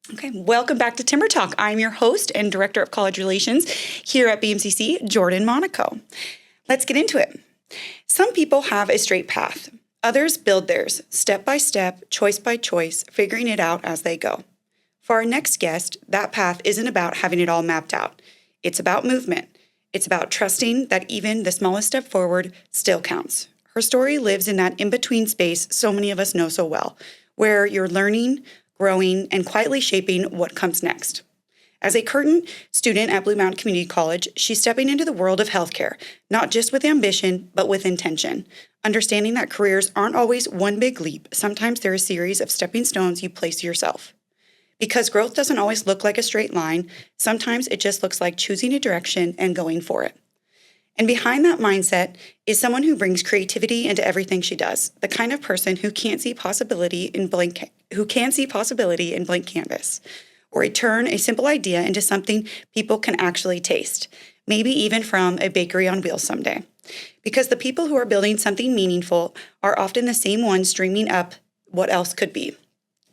Okay, welcome back to TimberTalk. I'm your host and Director of College Relations here at BMCC, Jordan Monaco. Let's get into it. Some people have a straight path. Others build theirs, step by step, choice by choice, figuring it out as they go. For our next guest, that path isn't about having it all mapped out. It's about movement. It's about trusting that even the smallest step forward still counts. Her story lives in that in-between space so many of us know so well, where you're learning, growing, and quietly shaping what comes next. As a current student at Blue Mountain Community College, she's stepping into the world of healthcare, not just with ambition, but with intention. Understanding that careers aren't always one big leap. Sometimes they're a series of stepping stones you place yourself. Because growth doesn't always look like a straight line, sometimes it just looks like choosing a direction and going for it. And behind that mindset is someone who brings creativity into everything she does, the kind of person who can't see possibility in blank canvas, or turn a simple idea into something people can actually taste, maybe even from a bakery on wheels someday. Because the people who are building something meaningful are often the same ones dreaming up what else could be.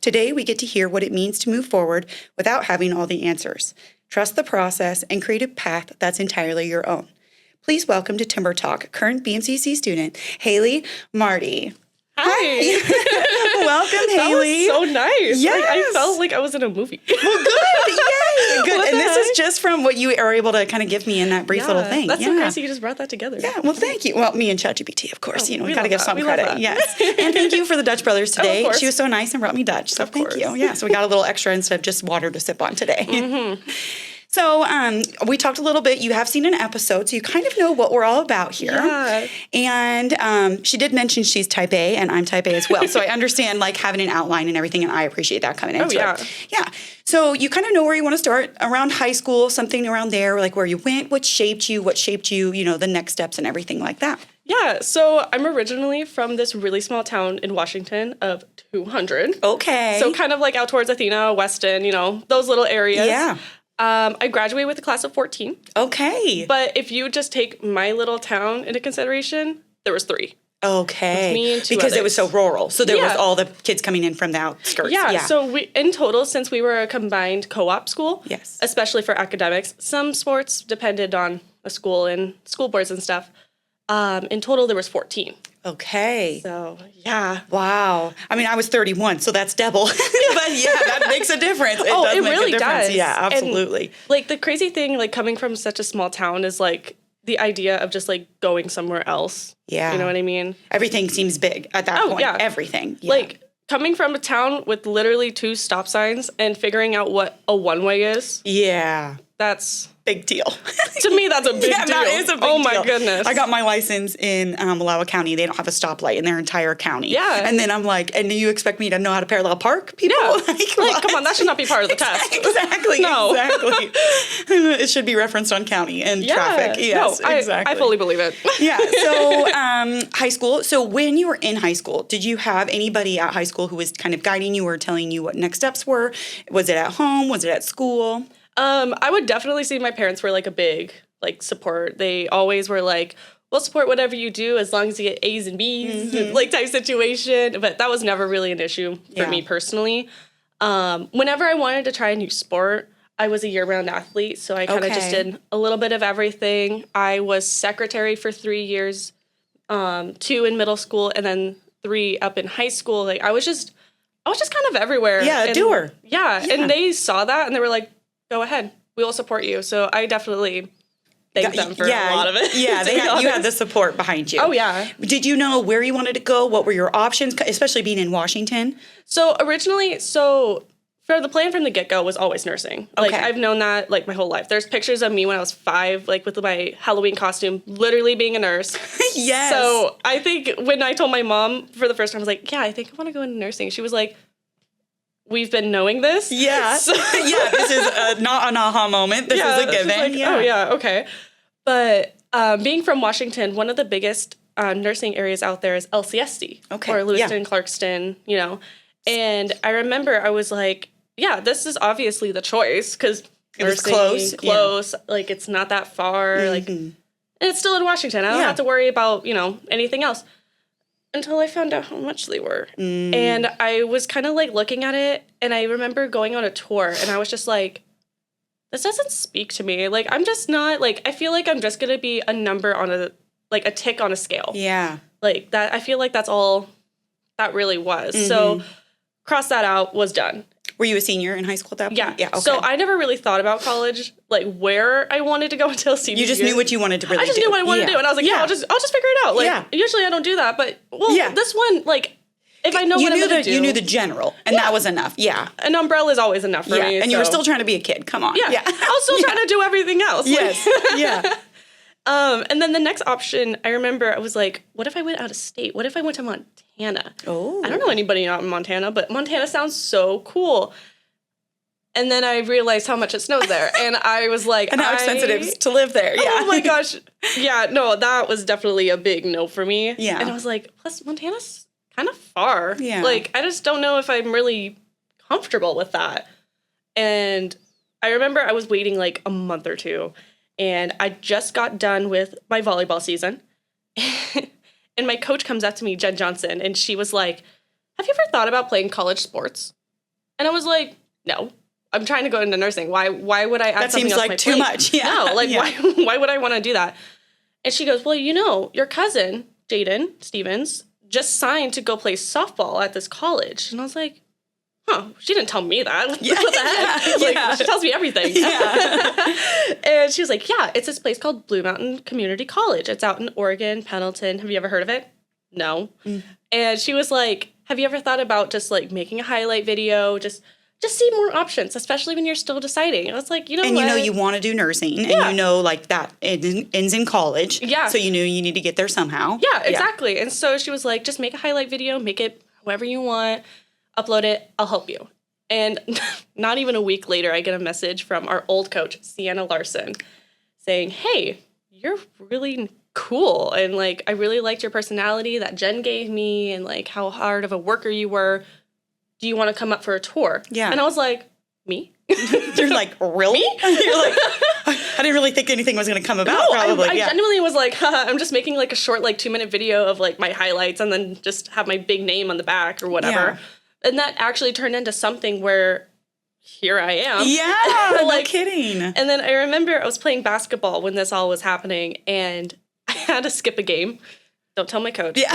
Today, we get to hear what it means to move forward without having all the answers. Trust the process and create a path that's entirely your own. Please welcome to TimberTalk, current BMCC student, Hailee Marty. Hi. Welcome, Hailee. That was so nice. Yes. I felt like I was in a movie. Well, good. Yay. Good. What And the this heck? is just from what you are able to kind of give me in that brief little thing. That's so nice that you just brought that together. Yeah, well, thank you. Well, me and ChatGPT, of course. Oh, we we got to love give that. some We love credit. that. Yes. And thank you for the Dutch Brothers today. course. She was so nice and brought me Dutch. So Of thank course. you. Yeah, so we got a little extra instead of just water to sip on today. Mm-hmm. So we talked a little bit. You have seen an episode, so you kind of know what we're all about here. Yeah. And she did mention she's type A, and I'm type A as well. So I understand like having an outline and everything, and I appreciate that coming into it. Yeah. So you kind of know where you want to start around high school, something around there, like where you went, what shaped you, the next steps and everything like that. Yeah, so I'm originally from this really small town in Washington of 200. Okay. So kind of like out towards Athena, Weston, those little areas. Yeah. I graduated with a class of 14. Okay. But if you just take my little town into consideration, there was 3. Okay. It's me and 2 because it others. was so rural. So there was Yeah. all the kids coming in from the outskirts. Yeah, so we, in total, since we were a combined co-op school, Yes. especially for academics, some sports depended on a school and school boards and stuff. In total, there was 14. Okay. So, yeah. Wow. I mean, I was 31, so that's double. But yeah, that makes a difference. It does it make really a difference. does. Yeah, And, absolutely. the crazy thing, coming from such a small town is, the idea of just, going somewhere else. Yeah. You know what I mean? Everything seems big at that point. Yeah. Everything. Yeah. Coming from a town with literally 2 stop signs and figuring out what a one-way is, yeah. that's... Big deal. To me, that's a big deal. That is a big Oh, my deal. goodness. I got my license in Malawi County. They don't have a stoplight in their entire county. Yeah. And then I'm like, and you expect me to know how to parallel park people? Yeah. What? Come on, that should not be part of the test. Exactly. No. Exactly. It should be referenced on county and traffic. Yes, no, exactly. I fully believe it. Yeah. So high school. So when you were in high school, did you have anybody at high school who was kind of guiding you or telling you what next steps were? Was it at home? Was it at school? I would definitely say my parents were a big support. They always were we'll support whatever you do as long as you get A's and B's, type situation. But that was never really an issue for me personally. Whenever I wanted to try a new sport, I was a year-round athlete, so I kind of just did a little bit of everything. I was secretary for 3 years, 2 in middle school, and then 3 up in high school. I was just kind of everywhere. Yeah, a doer. Yeah, and they saw that, and they were like, go ahead, we will support you. So I definitely thank them for a lot of it. Yeah, you had the support behind you. Oh, yeah. Did you know where you wanted to go? What were your options, especially being in Washington? So originally, for the plan from the get-go was always nursing. Okay. I've known that my whole life. There's pictures of me when I was 5, with my Halloween costume, literally being a nurse. Yes. So I think when I told my mom for the first time, I was like, yeah, I think I want to go into nursing. She was like, we've been knowing this. Yeah. So, yeah, this is not an aha moment. This is a given. Oh, yeah, okay. But being from Washington, one of the biggest nursing areas out there is LCSD. Okay. Or Lewiston, Clarkston, And I remember I was like, yeah, this is obviously the choice because it was close. It's not that far. And it's still in Washington. I don't have to worry about, anything else. Until I found out how much they were. And I was kind of looking at it And I remember going on a tour, and I was just like, this doesn't speak to me. Like, I'm just not, like, I feel like I'm just going to be a number on a tick on a scale. Yeah. Like, that, I feel like that's all that really was. So, cross that out, was done. Were you a senior in high school at that point? Yeah. Yeah. Okay. So, I never really thought about college, like, where I wanted to go until senior You just year. knew what you wanted to really do. I just knew what I wanted to do. And I was like, yeah, I'll just figure it out. Like, usually I don't do that. But, this one, like, if I know what I'm going to do. You knew the general, and that was enough. Yeah. An umbrella is always enough for me. And you were still trying to be a kid. Come on. Yeah. I was still trying to do everything else. Yes. Yeah. And then the next option, I remember I was like, what if I went out of state? What if I went to Montana? Oh. I don't know anybody out in Montana, but Montana sounds so cool. And then I realized how much it snows there. And I was like, and how expensive it is to live there. Yeah. Oh my gosh. Yeah, no, that was definitely a big no for me. Yeah. And I was like, plus Montana's kind of far. Yeah. Like, I just don't know if I'm really comfortable with that. And I remember I was waiting like a month or two, and I just got done with my volleyball season. And my coach comes up to me, Jen Johnson, and she was like, have you ever thought about playing college sports? And I was like, no. I'm trying to go into nursing. Why would I add that something seems else like to my too plate? much. Yeah. No, like why would I want to do that? And she goes, well, your cousin, Jaden Stevens, just signed to go play softball at this college. And I was like, huh, she didn't tell me that. What the heck? Like, she tells me everything. Yeah. And she was like, yeah, it's this place called Blue Mountain Community College. It's out in Oregon, Pendleton. Have you ever heard of it? No. And she was like, have you ever thought about just like making a highlight video, just see more options, especially when you're still deciding. I was like, and what? You want to do nursing, and like that it ends in college. Yeah. So you knew you need to get there somehow. Yeah, exactly. Yeah. And so she was like, just make a highlight video, make it however you want, upload it, I'll help you. And not even a week later, I get a message from our old coach, Sienna Larson, saying, hey, you're really cool. And like, I really liked your personality that Jen gave me, and like how hard of a worker you were. Do you want to come up for a tour? Yeah. And I was like, me? You're like, really? You're like, I didn't really think anything was going to come about. No, probably. I genuinely was like, I'm just making like a short, like 2-minute video of like my highlights, and then just have my big name on the back or whatever. Yeah. And that actually turned into something where here I am. Yeah, like, no kidding. And then I remember I was playing basketball when this all was happening, and I had to skip a game. Don't tell my coach. Yeah.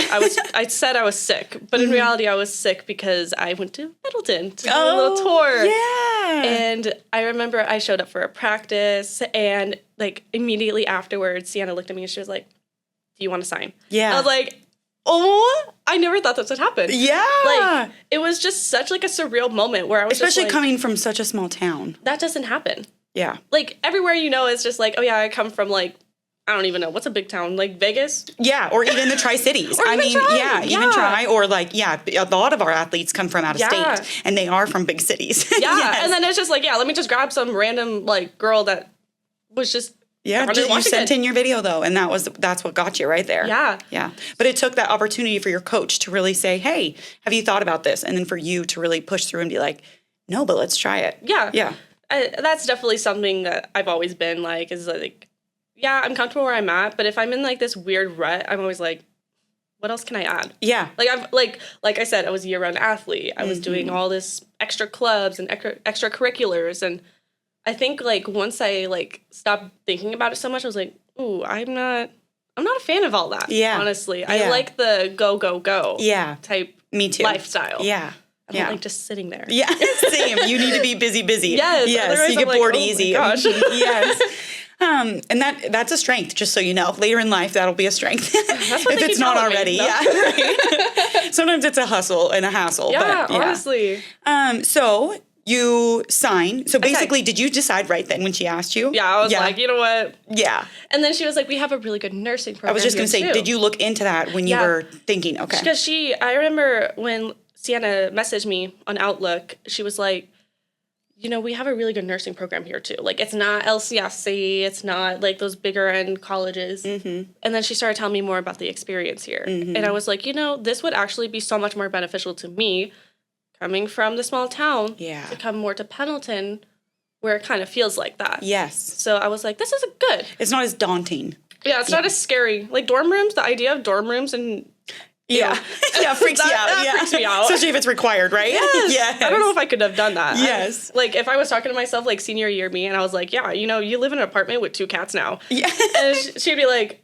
I said I was sick, but in reality I was sick because I went to Pendleton to do a little tour. Yeah. And I remember I showed up for a practice, and like immediately afterwards, Sienna looked at me and she was like, do you want to sign? Yeah. I was like, oh, I never thought this would happen. Yeah. Like, it was just such like a surreal moment where I was especially just like, coming from such a small town. That doesn't happen. Yeah. Like everywhere it's just like, oh yeah, I come from like, I don't even know. What's a big town? Like Vegas? Yeah, or even the Tri-Cities. Even Tri, or like, a lot of our athletes come from out of state, and they are from big cities. Yeah, yes. And then it's just like, let me just grab some random like girl that was just you sent in your video though, and that's what got you right there. Yeah. Yeah. But it took that opportunity for your coach to really say, hey, have you thought about this? And then for you to really push through and be like, no, but let's try it. Yeah. Yeah. That's definitely something that I've always been like, is like, yeah, I'm comfortable where I'm at, but if I'm in like this weird rut, I'm always like, what else can I add? Yeah. Like I've like I said, I was a year-round athlete. I was doing all this extra clubs and extracurriculars, and I think like once I like stopped thinking about it so much, I was like, ooh, I'm not a fan of all that. Yeah. Honestly. Yeah. I like the go type Me too. lifestyle. Yeah. I don't like just sitting there. Yeah. Same. You need to be busy. Yes. Yes. You get bored easy. Gosh. Yes. And that's a strength, just so you know. Later in life, that'll be a strength. That's what if it's not already. No. Yeah. Right. Sometimes it's a hustle and a hassle. Yeah, but, honestly. So you sign. So basically, did you decide right then when she asked you? Yeah, I was like, you know what? Yeah. And then she was like, we have a really good nursing program. I was just going to say, did you look into that when you were thinking? Okay. Because I remember when Sienna messaged me on Outlook, she was like, we have a really good nursing program here too. Like, it's not LCSC, it's not like those bigger end colleges. Mm-hmm. And then she started telling me more about the experience here. Mm-hmm. And I was like, this would actually be so much more beneficial to me coming from the small town to come more to Pendleton, where it kind of feels like that. Yes. So I was like, this is good. It's not as daunting. Yeah, it's not as scary. Like dorm rooms, the idea of dorm rooms and Yeah. Yeah, freaks you out. That Yeah. freaks me out. Especially if it's required, right? Yes. I don't know if I could have done that. Yes. Like, if I was talking to myself, like, senior year me, and I was like, yeah, you know, you live in an apartment with 2 cats now. Yeah. And she'd be like,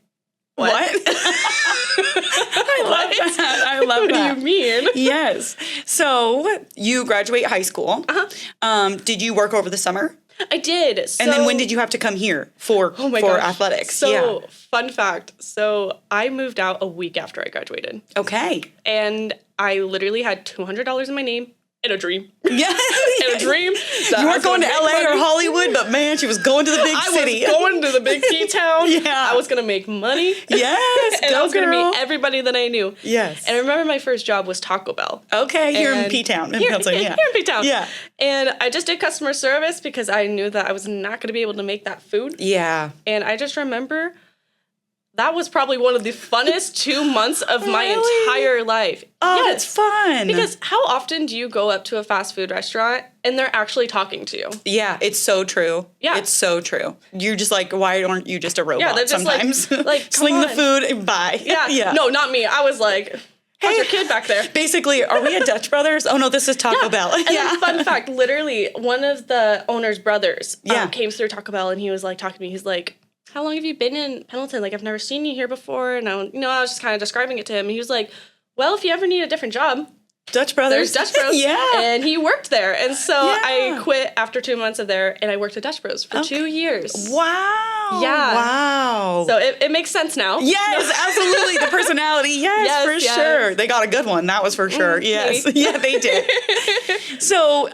what? I love that. I love what that. What do you mean? Yes. So you graduate high school. Did you work over the summer? I did. So, And then when did you have to come here for athletics? So, fun fact. So, I moved out a week after I graduated. Okay. And I literally had $200 in my name and a dream. Yeah. And a dream. You weren't going to LA or Hollywood, but man, she was going to the big city. I was going to the big P-town. Yeah. I was going to make money. Yes. And I was going to meet everybody that I knew. Yes. And I remember my first job was Taco Bell. Okay, here in P-town, in Pennsylvania. Here in P-town. Yeah. And I just did customer service because I knew that I was not going to be able to make that food. Yeah. And I just remember that was probably one of the funnest 2 months of my entire life. Oh, that's fun. Because how often do you go up to a fast food restaurant and they're actually talking to you? Yeah, it's so true. Yeah. It's so true. You're just like, why aren't you just a robot Yeah, they're just sometimes? like Sling the food and bye. Yeah. Yeah. No, not me. I was like, how's your kid back there? Basically, are we at Dutch Brothers? Oh, no, this is Taco Bell. And then, fun fact, literally, one of the owner's brothers came through Taco Bell and he was like talking to me. He's like, how long have you been in Pendleton? Like, I've never seen you here before. And I was just kind of describing it to him. And he was like, well, if you ever need a different job, Dutch Brothers. there's Dutch Bros. Yeah. And he worked there. And so I quit after 2 months of there and I worked at Dutch Bros for 2 years. Wow. Yeah. Wow. So it makes sense now. Yes, absolutely. The personality. Yes, for sure. They got a good one. That was for sure. Yes. Maybe. Yeah, they did. So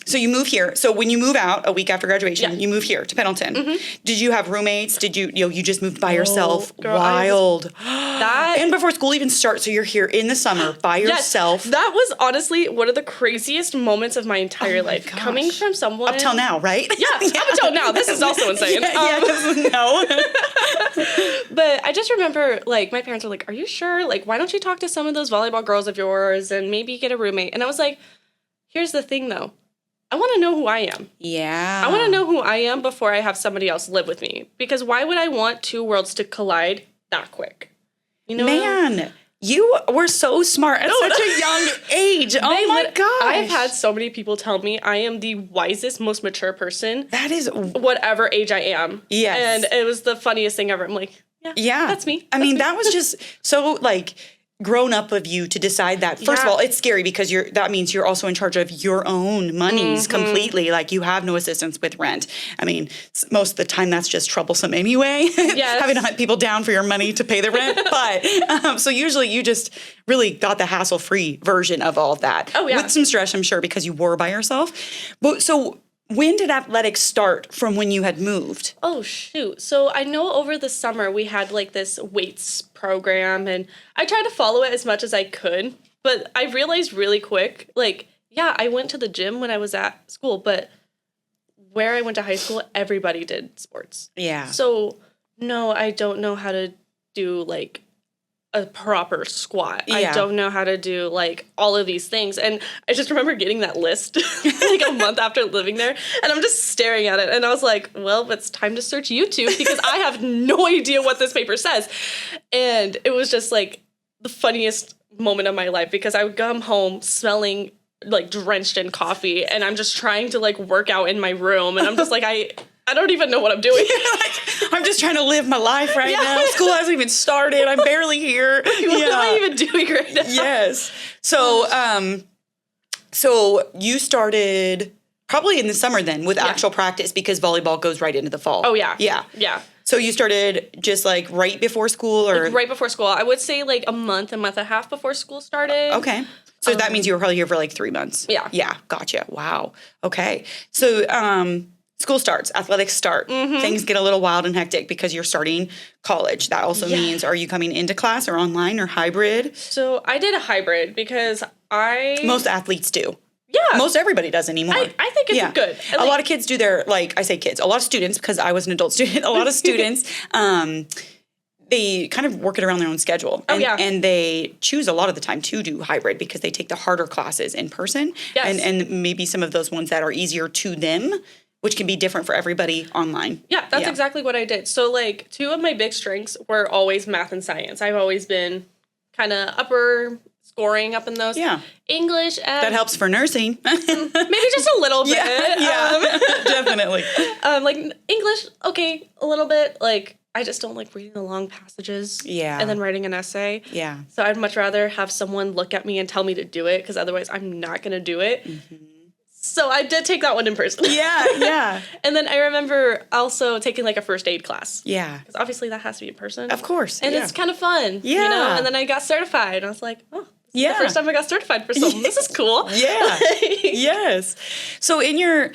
you move here. So when you move out a week after graduation, you move here to Pendleton. Did you have roommates? Did you just moved by yourself? Girl, Wild. That And before school even starts, so you're here in the summer by yourself. That was honestly one of the craziest moments of my entire life. gosh. Coming from someone Up till now, right? Yeah, up until now. This is also insane. No. But I just remember, like, my parents were like, are you sure? Like, why don't you talk to some of those volleyball girls of yours and maybe get a roommate? And I was like, here's the thing, though. I want to know who I am. Yeah. I want to know who I am before I have somebody else live with me. Because why would I want 2 worlds to collide that quick? You know, Man, you were so smart at such a young age. Oh my gosh. I've had so many people tell me I am the wisest, most mature person. That is whatever age I am. Yes. And it was the funniest thing ever. I'm like, yeah, that's me. I mean, that was just so like grown up of you to decide that. First of all, it's scary because that means you're also in charge of your own monies completely. Like you have no assistance with rent. I mean, most of the time that's just troublesome anyway. Yes. Having to hunt people down for your money to pay the rent. But so usually you just really got the hassle-free version of all of that. Oh, yeah. With some stress, I'm sure, because you were by yourself. But so when did athletics start from when you had moved? Oh, shoot. So I know over the summer we had like this weights program and I tried to follow it as much as I could. But I realized really quick, like, yeah, I went to the gym when I was at school, but where I went to high school, everybody did sports. Yeah. So, no, I don't know how to do like a proper squat. Yeah. I don't know how to do like all of these things. And I just remember getting that list like a month after living there. And I'm just staring at it. And I was like, well, it's time to search YouTube because I have no idea what this paper says. And it was just like the funniest moment of my life because I would come home smelling like drenched in coffee and I'm just trying to like work out in my room. And I'm just like, I don't even know what I'm doing. Like, I'm just trying to live my life right now. School hasn't even started. I'm barely here. What am I even doing right now? Yes. So, so you started probably in the summer then with actual practice because volleyball goes right into the fall. Oh, yeah. Yeah. Yeah. So you started just like right before school or? Like right before school. I would say like a month and a half before school started. Okay. So that means you were probably here for like 3 months. Yeah. Yeah. Gotcha. Wow. Okay. So, school starts, athletics start. Things get a little wild and hectic because you're starting college. That also means, are you coming into class or online or hybrid? So I did a hybrid because Most athletes do. Yeah. Most everybody does anymore. I think it's good. A lot of kids do their, like, I say kids, a lot of students, because I was an adult student, a lot of students, they kind of work it around their own schedule. And, and they choose a lot of the time to do hybrid because they take the harder classes in person. Yes. And maybe some of those ones that are easier to them, which can be different for everybody online. Yeah, that's exactly what I did. So, like, 2 of my big strengths were always math and science. I've always been kind of upper scoring up in those. Yeah. English. That helps for nursing. Maybe just a little bit. Yeah, definitely. Like English, okay, a little bit. Like, I just don't like reading the long passages. Yeah. And then writing an essay. Yeah. So I'd much rather have someone look at me and tell me to do it, because otherwise I'm not going to do it. Mm-hmm. So I did take that one in person. Yeah. And then I remember also taking like a first aid class. Yeah. Because obviously that has to be in person. Of course. And it's kind of fun. Yeah. You know? And then I got certified. And I was like, oh, this is the first time I got certified for something. This is cool. Yeah. Yes. So in your,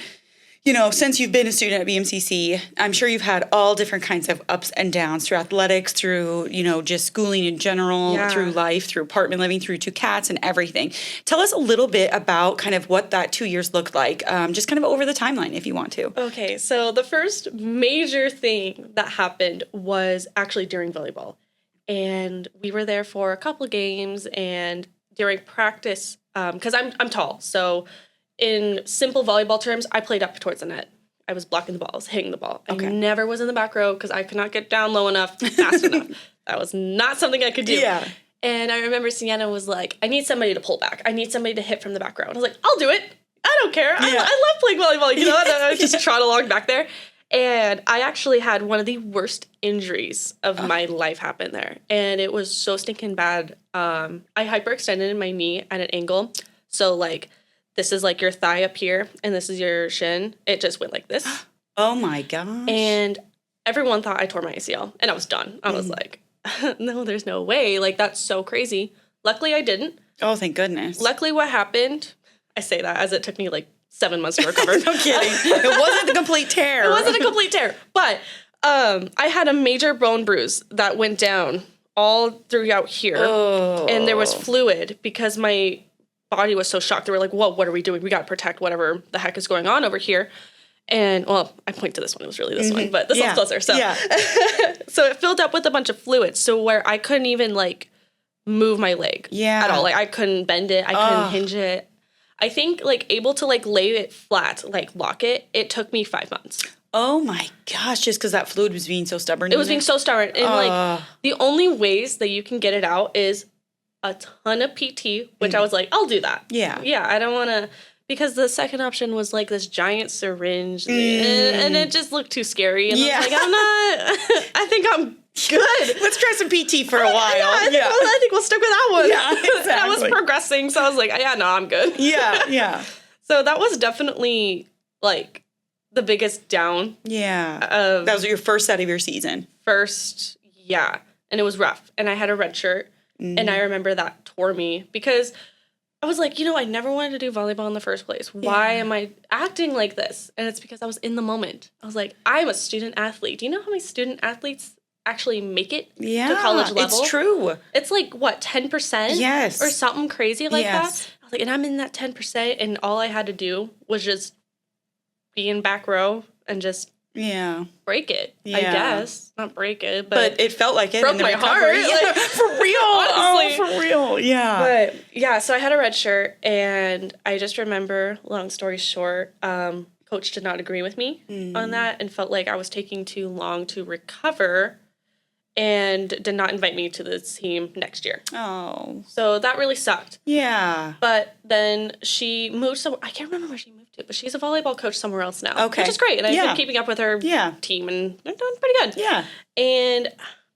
since you've been a student at BMCC, I'm sure you've had all different kinds of ups and downs through athletics, through, just schooling in general, through life, through apartment living, through 2 cats and everything. Tell us a little bit about kind of what that 2 years looked like, just kind of over the timeline if you want to. Okay, so the first major thing that happened was actually during volleyball. And we were there for a couple of games, and during practice, because I'm tall, so in simple volleyball terms, I played up towards the net. I was blocking the ball, I was hitting the ball. Okay. I never was in the back row because I could not get down low enough, fast enough. That was not something I could do. Yeah. And I remember Sienna was like, I need somebody to pull back. I need somebody to hit from the back row. And I was like, I'll do it. I don't care. I love playing volleyball, and I just trot along back there. And I actually had one of the worst injuries of my life happen there. And it was so stinking bad. I hyperextended in my knee at an angle. So, like, this is like your thigh up here, and this is your shin. It just went like this. Oh my gosh. And everyone thought I tore my ACL, and I was done. I was like, no, there's no way. Like, that's so crazy. Luckily, I didn't. Oh, thank goodness. Luckily, what happened, I say that as it took me like 7 months to recover. No kidding. It wasn't a complete tear. It wasn't a complete tear. But I had a major bone bruise that went down all throughout here. Oh. And there was fluid because my body was so shocked. They were like, whoa, what are we doing? We got to protect whatever the heck is going on over here. And, well, I point to this one. It was really this one. But this one's closer. So. Yeah. So it filled up with a bunch of fluid. So where I couldn't even, like, move my leg at all. Like, I couldn't bend it. I couldn't hinge it. I think, like, able to, like, lay it flat, like, lock it, it took me 5 months. Oh, my gosh, just because that fluid was being so stubborn. It was being so stubborn. And, like, the only ways that you can get it out is a ton of PT, which I was like, I'll do that. Yeah. Yeah, I don't want to, because the second option was, like, this giant syringe, and it just looked too scary. And I was like, I'm not, I think I'm good. Let's try some PT for a while. I think we'll stick with that one. Yeah, exactly. I was progressing, so I was like, yeah, no, I'm good. Yeah. So that was definitely, like, the biggest down. Yeah. That was your first set of your season. First, yeah. And it was rough. And I had a red shirt. And I remember that tore me because I was like, I never wanted to do volleyball in the first place. Why am I acting like this? And it's because I was in the moment. I was like, I'm a student athlete. Do you know how many student athletes actually make it to college level? It's true. It's like, what, 10%? Yes. Or something crazy like that? I was like, and I'm in that 10%, and all I had to do was just be in back row and just break it, I guess. Not break it, but it felt like it. Broke my heart. Like, for real. Honestly. For real. Yeah. But yeah, so I had a red shirt, and I just remember, long story short, coach did not agree with me on that and felt like I was taking too long to recover and did not invite me to the team next year. Oh. So that really sucked. Yeah. But then she moved somewhere. I can't remember where she moved to, but she's a volleyball coach somewhere else now. Okay. Which is great. And I've been keeping up with her team, and they're doing pretty good. Yeah. And,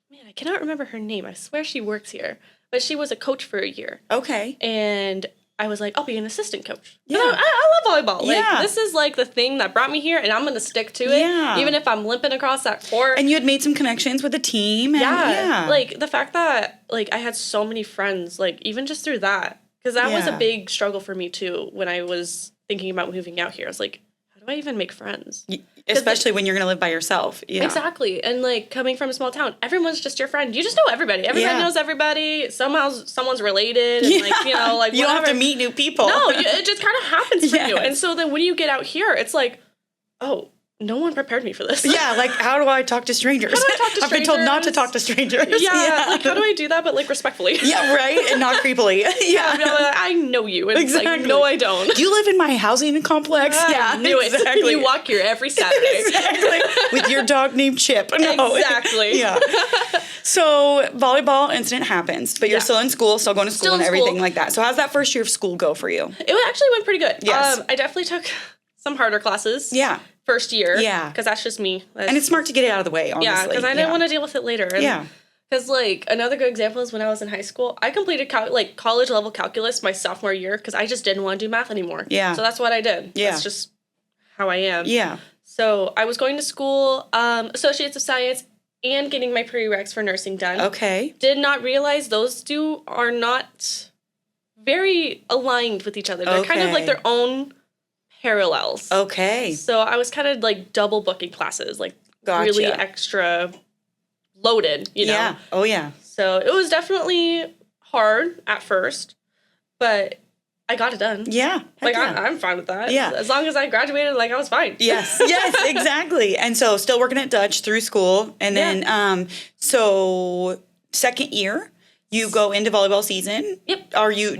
man, I cannot remember her name. I swear she works here. But she was a coach for a year. Okay. And I was like, I'll be an assistant coach. Yeah. I love volleyball. Like, this is, like, the thing that brought me here, and I'm going to stick to it. Yeah. Even if I'm limping across that court. And you had made some connections with the team. And Like, the fact that, like, I had so many friends, like, even just through that. Because that was a big struggle for me, too, when I was thinking about moving out here. I was like, how do I even make friends? Especially when you're going to live by yourself. Yeah. Exactly. And, like, coming from a small town, everyone's just your friend. You just know everybody. Everybody knows everybody. Somehow someone's related. And, like, like, you don't have to meet new people. No, it just kind of happens for you. And so then when you get out here, it's like, oh, no one prepared me for this. Yeah, like, how do I talk to strangers? How do I talk to strangers? I've been told not to talk to strangers. Yeah, like, how do I do that, but, like, respectfully? Yeah, right? And not creepily. Yeah. I know you. And exactly. It's like, no, I don't. Do you live in my housing complex? I knew exactly. It. You walk here every Saturday. Exactly. With your dog named Chip. No. Exactly. Yeah. So volleyball incident happens, but you're still in school, still going to school and everything like that. So how's that first year of school go for you? It actually went pretty good. Yes. I definitely took some harder classes. Yeah. First year. Yeah. Because that's just me. And it's smart to get it out of the way, honestly. Yeah, because I didn't want to deal with it later. And because, like, another good example is when I was in high school, I completed, college-level calculus my sophomore year because I just didn't want to do math anymore. Yeah. So that's what I did. Yeah. That's just how I am. Yeah. So I was going to school, Associates of Science, and getting my prereqs for nursing done. Okay. Did not realize those two are not very aligned with each other. They're kind of like their own parallels. Okay. So I was kind of like double booking classes, like really extra loaded, you know? Yeah. Oh, yeah. So it was definitely hard at first, but I got it done. Yeah. Like, I'm fine with that. Yeah. As long as I graduated, like, I was fine. Yes. Yes, exactly. And so still working at Dutch through school. And then, so second year, you go into volleyball season. Yep.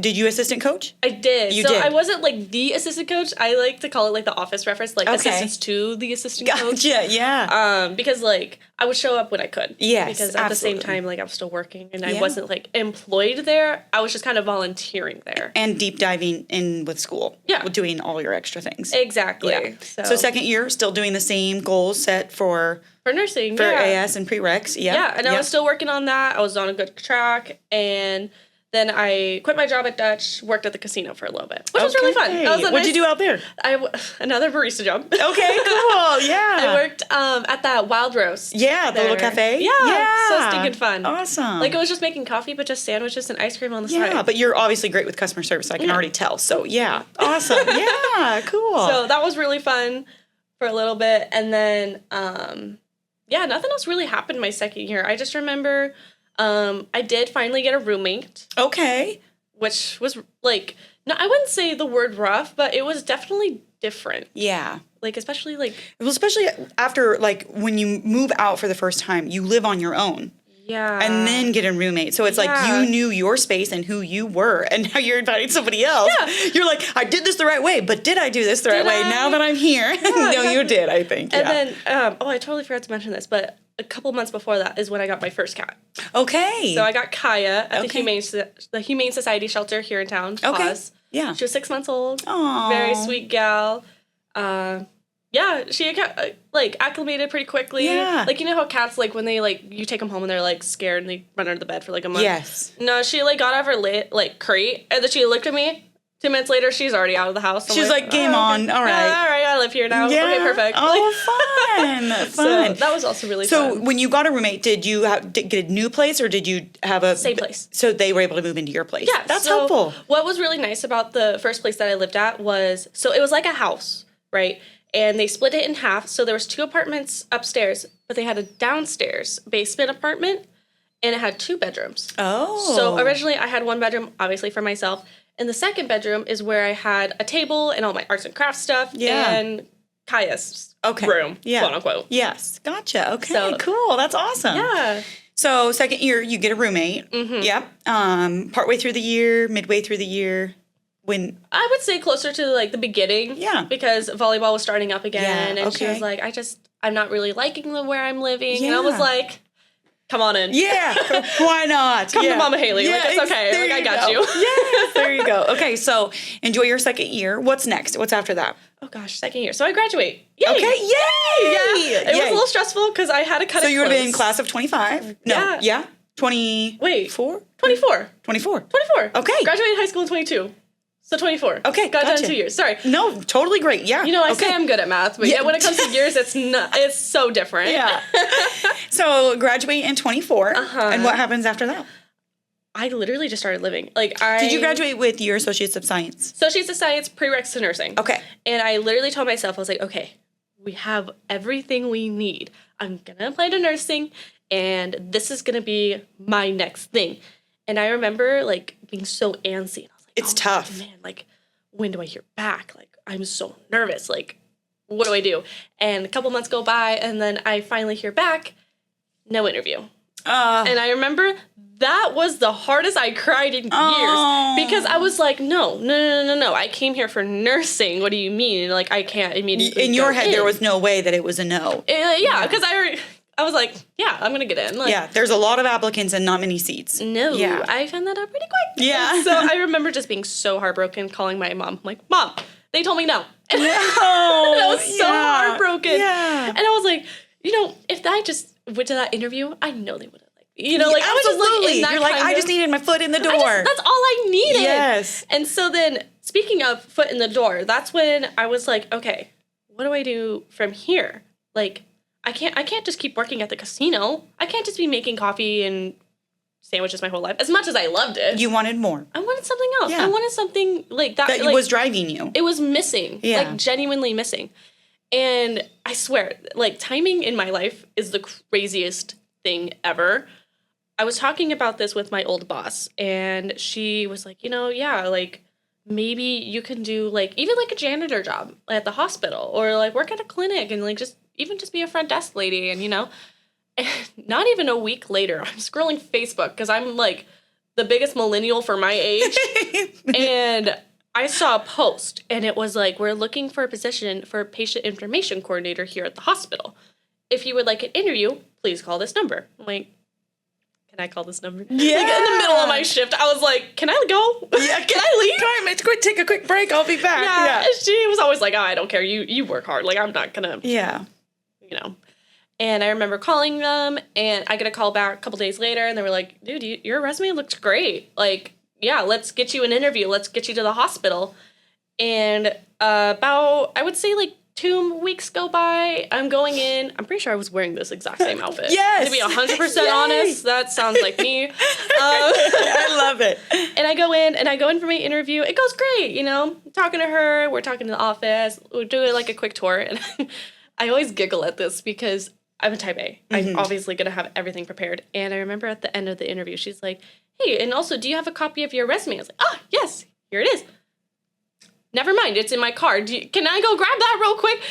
Did you assistant coach? I did. You did. I wasn't like the assistant coach. I like to call it like the office reference, like assistants to the assistant coach. Gotcha, yeah. Because like I would show up when I could. Yes, because at the same time, like I was still working and I wasn't like employed there. I was just kind of volunteering there. And deep diving in with school. Yeah. Doing all your extra things. Exactly. Yeah. So second year, still doing the same goals set for nursing, for AS and prereqs, Yeah, and I was still working on that. I was on a good track, and then I quit my job at Dutch, worked at the casino for a little bit, which was really fun. What'd you do out there? Another barista job. Okay, cool, yeah. I worked at that Wild Roast. Yeah, the little cafe? Yeah, so stinking fun. Awesome. Like, it was just making coffee, but just sandwiches and ice cream on the side. Yeah, but you're obviously great with customer service, I can already tell. So, yeah, awesome. Yeah, cool. So that was really fun for a little bit, and then... nothing else really happened my second year. I just remember I did finally get a roommate. Okay. Which was, like, no, I wouldn't say the word rough, but it was definitely different. Yeah. Like, especially, like... Well, especially after, like, when you move out for the first time, you live on your own. Yeah. And then get a roommate. So it's like you knew your space and who you were, and now you're inviting somebody else. Yeah. You're like, I did this the right way, but did I do this the right way now that I'm here? Yeah, no, you did, I think. And then, I totally forgot to mention this, but a couple months before that is when I got my first cat. Okay. So I got Kaya at the Humane Society shelter here in town. Okay. Pause. Yeah. She was 6 months old. Aww. Very sweet gal. She acclimated pretty quickly. Yeah. Like, you know how cats, like, when they, like, you take them home and they're, like, scared and they run under the bed for, like, a month? Yes. No, she, like, got out of her, crate, and then she looked at me. 2 minutes later, she's already out of the house. She's like, game on. All right. All right, I live here now. Yeah. Okay, perfect. Oh, fun. Fun. So that was also really fun. So when you got a roommate, did you get a new place or did you have a... Same place. So they were able to move into your place. Yeah. That's helpful. What was really nice about the first place that I lived at was, so it was like a house, right? And they split it in half. So there was 2 apartments upstairs, but they had a downstairs basement apartment, and it had 2 bedrooms. Oh. So originally I had 1 bedroom, obviously for myself. And the second bedroom is where I had a table and all my arts and crafts stuff and Kaya's room, quote unquote. Yes. Gotcha. Okay, cool. That's awesome. Yeah. So second year, you get a roommate. Mm-hmm. Yep. Partway through the year, midway through the year. When I would say closer to like the beginning. Yeah. Because volleyball was starting up again. Yeah, and she was like, I'm not really liking where I'm living. Yeah. And I was like, come on in. Yeah. Why not? Come to Mama Hailee. Yeah, like, it's okay. Like, I got you. Yes, there you go. Okay, so enjoy your second year. What's next? What's after that? Oh, gosh, second year. So I graduate. Yay. Okay, yay! Yeah. It was a little stressful because I had to cut it So you would have been in close. class of 25? No. Yeah. 24? 24. 24. Okay. Graduated high school in 22. So 24. Okay, got done in 2 years. Sorry. No, totally great. Yeah. You know, I say I'm good at math, but when it comes to years, it's so different. Yeah. So graduate in 24. And what happens after that? I literally just started living. Did you graduate with your Associates of Science? Associates of Science, prereqs to nursing. Okay. And I literally told myself, I was like, okay, we have everything we need. I'm going to apply to nursing, and this is going to be my next thing. And I remember, being so antsy. It's tough. Man, when do I hear back? I'm so nervous. What do I do? And a couple months go by, and then I finally hear back. No interview. And I remember that was the hardest I cried in years. Because I was like, no. I came here for nursing. What do you mean? I can't immediately in your head, there was no way that it was a no. Yeah, because I was like, yeah, I'm going to get in. Like, yeah, there's a lot of applicants and not many seats. No, yeah. I found that out pretty quick. Yeah. So I remember just being so heartbroken, calling my mom. I'm like, Mom, they told me no. And No. I was so heartbroken. Yeah. And I was like, if I just went to that interview, I know they would have liked me. Like I was just like in that You're like, I just needed my foot in the door. that's all I needed. Yes. And so then, speaking of foot in the door, that's when I was like, okay, what do I do from here? Like, I can't just keep working at the casino. I can't just be making coffee and sandwiches my whole life. As much as I loved it. You wanted more. I wanted something else. Yeah. I wanted something like that. That like, was driving you. it was missing. Yeah. Like, genuinely missing. And I swear, like, timing in my life is the craziest thing ever. I was talking about this with my old boss, and she was like, yeah, like, maybe you can do, like, even, like, a janitor job at the hospital, or, like, work at a clinic, and, like, just be a front desk lady, and, And not even a week later, I'm scrolling Facebook, because I'm, like, the biggest millennial for my age, and I saw a post, and it was like, we're looking for a position for a patient information coordinator here at the hospital. If you would like an interview, please call this number. I'm like, can I call this number? Yeah. Like, in the middle of my shift, I was like, can I go? Yeah. Can I leave? Take a quick break. I'll be back. Yeah. And she was always like, oh, I don't care. You work hard. Like, I'm not going to, Yeah. And I remember calling them, and I get a call back a couple days later, and they were like, dude, your resume looks great. Like, yeah, let's get you an interview. Let's get you to the hospital. And about, I would say, like, 2 weeks go by. I'm going in. I'm pretty sure I was wearing this exact same outfit. Yes. To be 100% honest, that sounds like me. I love it. And I go in for my interview. It goes great, talking to her. We're talking to the office. We're doing, like, a quick tour. And I always giggle at this because I'm a type A. Mm-hmm. I'm obviously going to have everything prepared. And I remember at the end of the interview, she's like, hey, and also, do you have a copy of your resume? I was like, yes, here it is. Never mind, it's in my car. Can I go grab that real quick?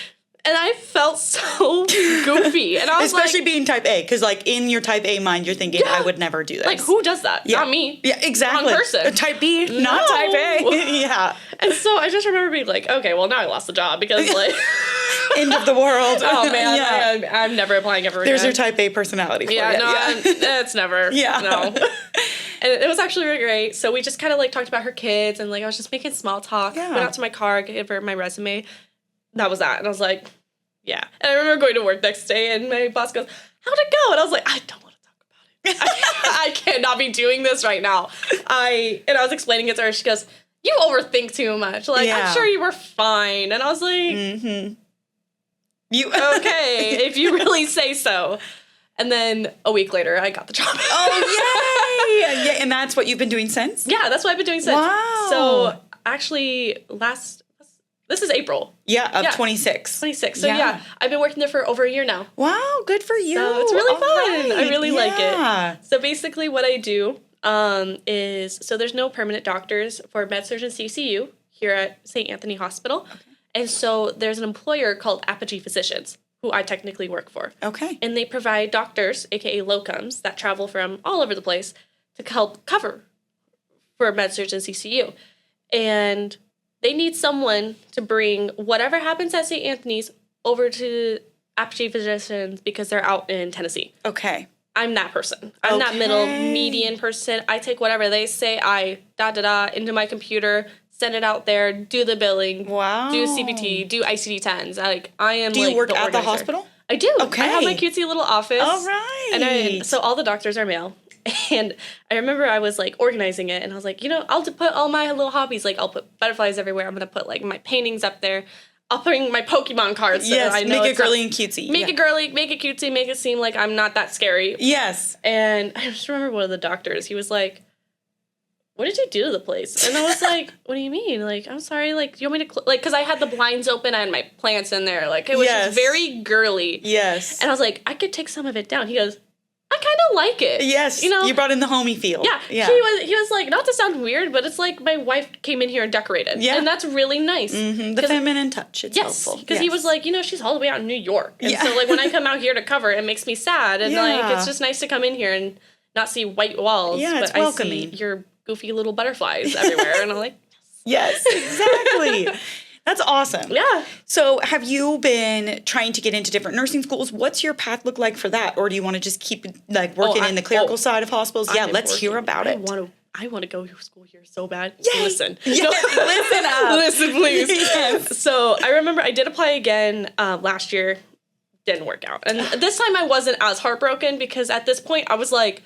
And I felt so goofy. And I was especially being type A, because, like, in your type A mind, you're thinking, I would never do this. Like, who does that? Yeah. Not me. Yeah, exactly. Wrong person. Type B, not type A. Yeah. And so I just remember being like, okay, well, now I lost the job because, like... End of the world. Oh, man. Yeah. I'm never applying ever again. There's your type A personality for yeah, you. No, Yeah, it's never. Yeah. No. And it was actually really great. So we just kind of, like, talked about her kids, and, like, I was just making small talk. Yeah. Went out to my car, gave her my resume. That was that. And I was like, yeah. And I remember going to work next day, and my boss goes, how'd it go? And I was like, I don't want to talk about it. I cannot be doing this right now. And I was explaining it to her. She goes, you overthink too much. Like, I'm sure you were fine. And I was like, mm-hmm. Okay, if you really say so. And then a week later, I got the job. Oh, yay! Yeah, and that's what you've been doing since? Yeah, that's what I've been doing since. Wow. So, actually, this is April. Yeah, of 26. 26. So, yeah, I've been working there for over a year now. Wow, good for you. So, it's really fun. Right. I really like it. So, basically, what I do is, so there's no permanent doctors for MedSurg and CCU here at St. Anthony Hospital. Okay. And so there's an employer called Apogee Physicians, who I technically work for. Okay. And they provide doctors, aka locums, that travel from all over the place to help cover for MedSurg and CCU. And they need someone to bring whatever happens at St. Anthony's over to Apogee Physicians because they're out in Tennessee. Okay. I'm that person. I'm that middle median person. I take whatever they say, into my computer, send it out there, do the billing, do CPT, do ICD-10s. Like, I am. Do you work at the hospital? I do. Okay. I have my cutesy little office. All right. And so all the doctors are male. And I remember I was, like, organizing it, and I was like, I'll put all my little hobbies, like, I'll put butterflies everywhere. I'm going to put, like, my paintings up there. I'll bring my Pokemon cards. So yes, I know make it girly and cutesy. Make it girly, make it cutesy, make it seem like I'm not that scary. Yes. And I just remember one of the doctors, he was like, what did you do to the place? And I was like, what do you mean? Like, I'm sorry, like, you want me to, because I had the blinds open, I had my plants in there. Like, it was just very girly. Yes. And I was like, I could take some of it down. He goes, I kind of like it. Yes. You brought in the homey feel. Yeah. He was like, not to sound weird, but it's like my wife came in here and decorated. Yeah. And that's really nice. Mm-hmm. The feminine touch. It's helpful. Because he was like, she's all the way out in New York. And so, like, when I come out here to cover, it makes me sad. And, like, it's just nice to come in here and not see white walls. Yeah, but it's welcoming. I see your goofy little butterflies everywhere. And I'm like, yes, exactly. That's awesome. Yeah. So have you been trying to get into different nursing schools? What's your path look like for that? Or do you want to just keep like working in the clerical side of hospitals? Yeah, let's hear about it. I want to go to school here so bad. Yay. Listen. Yes, listen up. Listen, please. Yes. So I remember I did apply again last year. Didn't work out. And this time I wasn't as heartbroken because at this point I was like,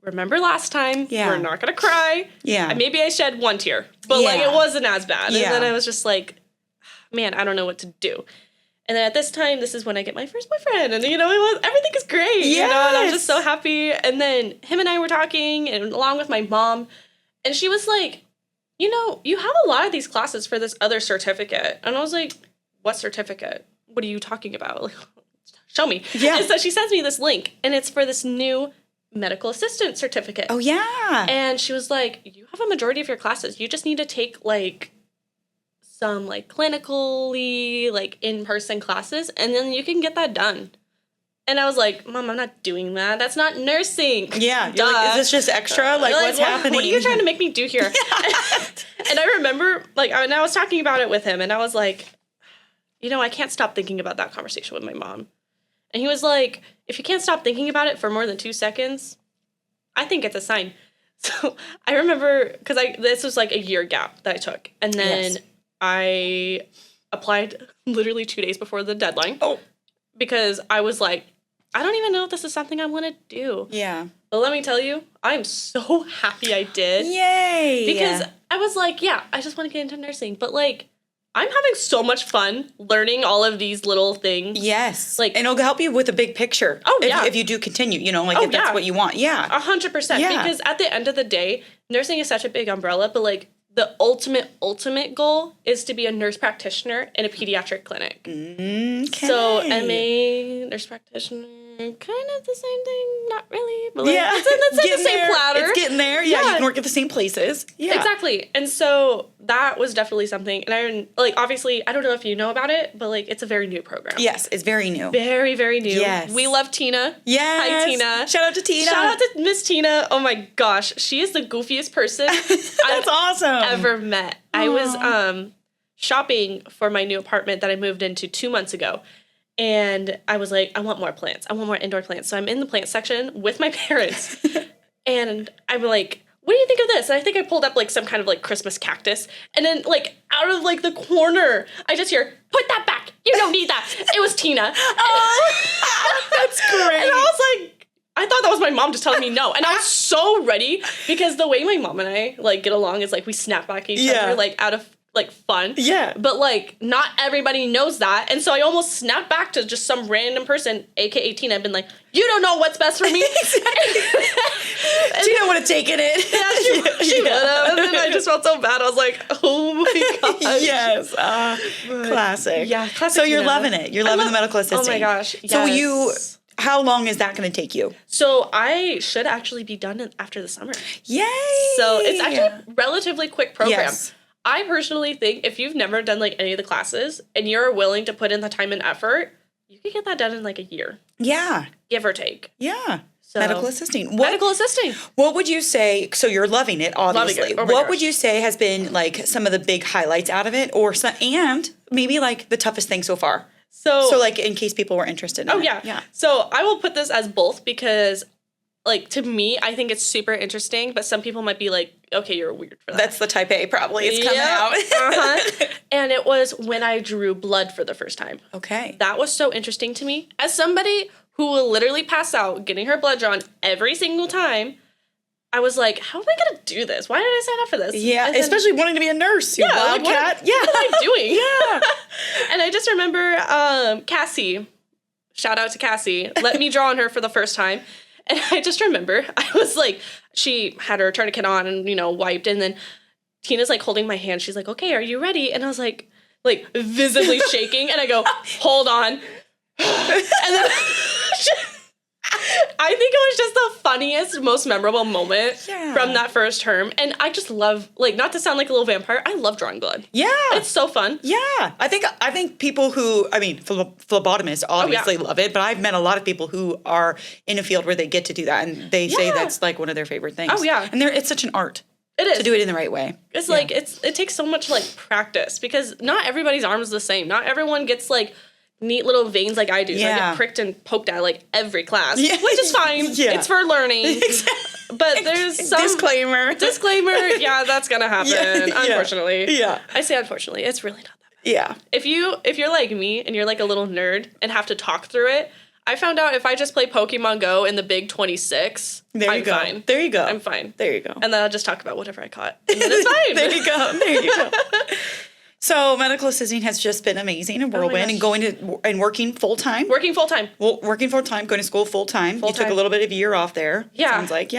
remember last time? Yeah. We're not going to cry. Yeah. And maybe I shed one tear, but like it wasn't as bad. Yeah. And then I was just like, man, I don't know what to do. And then at this time, this is when I get my first boyfriend. And, everything is great, and I'm just so happy. And then him and I were talking, and along with my mom, and she was like, you have a lot of these classes for this other certificate. And I was like, what certificate? What are you talking about? Like, show me. Yeah. And so she sends me this link, and it's for this new medical assistant certificate. Oh, yeah. And she was like, you have a majority of your classes. You just need to take, like, some like clinically like in-person classes and then you can get that done. And I was like, Mom, I'm not doing that. That's not nursing. Yeah. You're like, is this just extra? Like what's happening? What are you trying to make me do here? And I remember like, and I was talking about it with him and I was like, I can't stop thinking about that conversation with my mom. And he was like, if you can't stop thinking about it for more than 2 seconds, I think it's a sign. So I remember, because this was like a year gap that I took. And then I applied literally 2 days before the deadline. Oh. Because I was like, I don't even know if this is something I want to do. Yeah. But let me tell you, I'm so happy I did. Yay. Because I was like, I just want to get into nursing. But like, I'm having so much fun learning all of these little things. Yes. Like, and it'll help you with the big picture. Oh, yeah. If you do continue, if that's what you want. Yeah. 100%. Yeah. Because at the end of the day, nursing is such a big umbrella, but like, the ultimate goal is to be a nurse practitioner in a pediatric clinic. Okay. So MA, nurse practitioner, kind of the same thing, not really, but like, it's in the same platter. It's getting there. Yeah, you can work at the same places. Yeah. Exactly. And so that was definitely something. And obviously, I don't know if you know about it, but like, it's a very new program. Yes, it's very new. Very, very new. Yes. We love Tina. Yes. Hi, Tina. Shout out to Tina. Shout out to Miss Tina. Oh my gosh. She is the goofiest person That's awesome. ever met. Aww. I was shopping for my new apartment that I moved into 2 months ago. And I was like, I want more plants. I want more indoor plants. So I'm in the plant section with my parents. And I'm like, what do you think of this? And I think I pulled up like some kind of like Christmas cactus. And then like out of like the corner, I just hear, put that back. You don't need that. It was Tina. Oh, that's great. And I was like, I thought that was my mom just telling me no. And I was so ready because the way my mom and I like get along is like we snap back at each other like out of like fun. Yeah. But like not everybody knows that. And so I almost snapped back to just some random person, aka Tina, and been like, you don't know what's best for me. Tina would have taken it. Yeah, she would have. And then I just felt so bad. I was like, oh my gosh. Yes. Classic. Yeah, classic. So you're loving it. You're loving the medical assisting. Oh my gosh. Yes. So how long is that going to take you? So I should actually be done after the summer. Yay. So it's actually a relatively quick program. Yes. I personally think if you've never done like any of the classes and you're willing to put in the time and effort, you can get that done in like a year. Yeah. Give or take. Yeah. So, medical assisting. Medical assisting. What would you say, so you're loving it, obviously. Loving it. Oh my what gosh. would you say has been like some of the big highlights out of it and maybe like the toughest thing so far? So like in case people were interested in it. Yeah. So I will put this as both because like to me, I think it's super interesting, but some people might be like, okay, you're weird for that. That's the type A probably. It's coming out. And it was when I drew blood for the first time. Okay. That was so interesting to me. As somebody who will literally pass out getting her blood drawn every single time, I was like, how am I going to do this? Why did I sign up for this? Yeah, especially wanting to be a nurse. Yeah, wildcat. What am I doing? Yeah. And I just remember Cassie, shout out to Cassie, let me draw on her for the first time. And I just remember, I was like, she had her tourniquet on and, wiped. And then Tina's like holding my hand. She's like, okay, are you ready? And I was like visibly shaking. And I go, hold on. And then I think it was just the funniest, most memorable moment from that first term. And I just love, not to sound like a little vampire, I love drawing blood. Yeah. It's so fun. Yeah. I think people who, phlebotomists obviously love it, but I've met a lot of people who are in a field where they get to do that, and they say that's like one of their favorite things. Oh, yeah. And it's such an art. It is. To do it in the right way. It's like, it takes so much, like, practice because not everybody's arm is the same. Not everyone gets, like, neat little veins like I do. So I get pricked and poked at, like, every class, which is fine. It's for learning. But there's some... Disclaimer. Yeah, that's going to happen, unfortunately. Yeah. I say unfortunately. It's really not that bad. Yeah. If you're like me and you're, like, a little nerd and have to talk through it, I found out if I just play Pokemon Go in the big 26, I'm fine. There you go. I'm fine. There you go. And then I'll just talk about whatever I caught. And then it's fine. There you go. So medical assisting has just been amazing and whirlwind and going to and working full time. Working full time. Well, working full time, going to school full time. You took a little bit of a year off there. Yeah. Sounds like,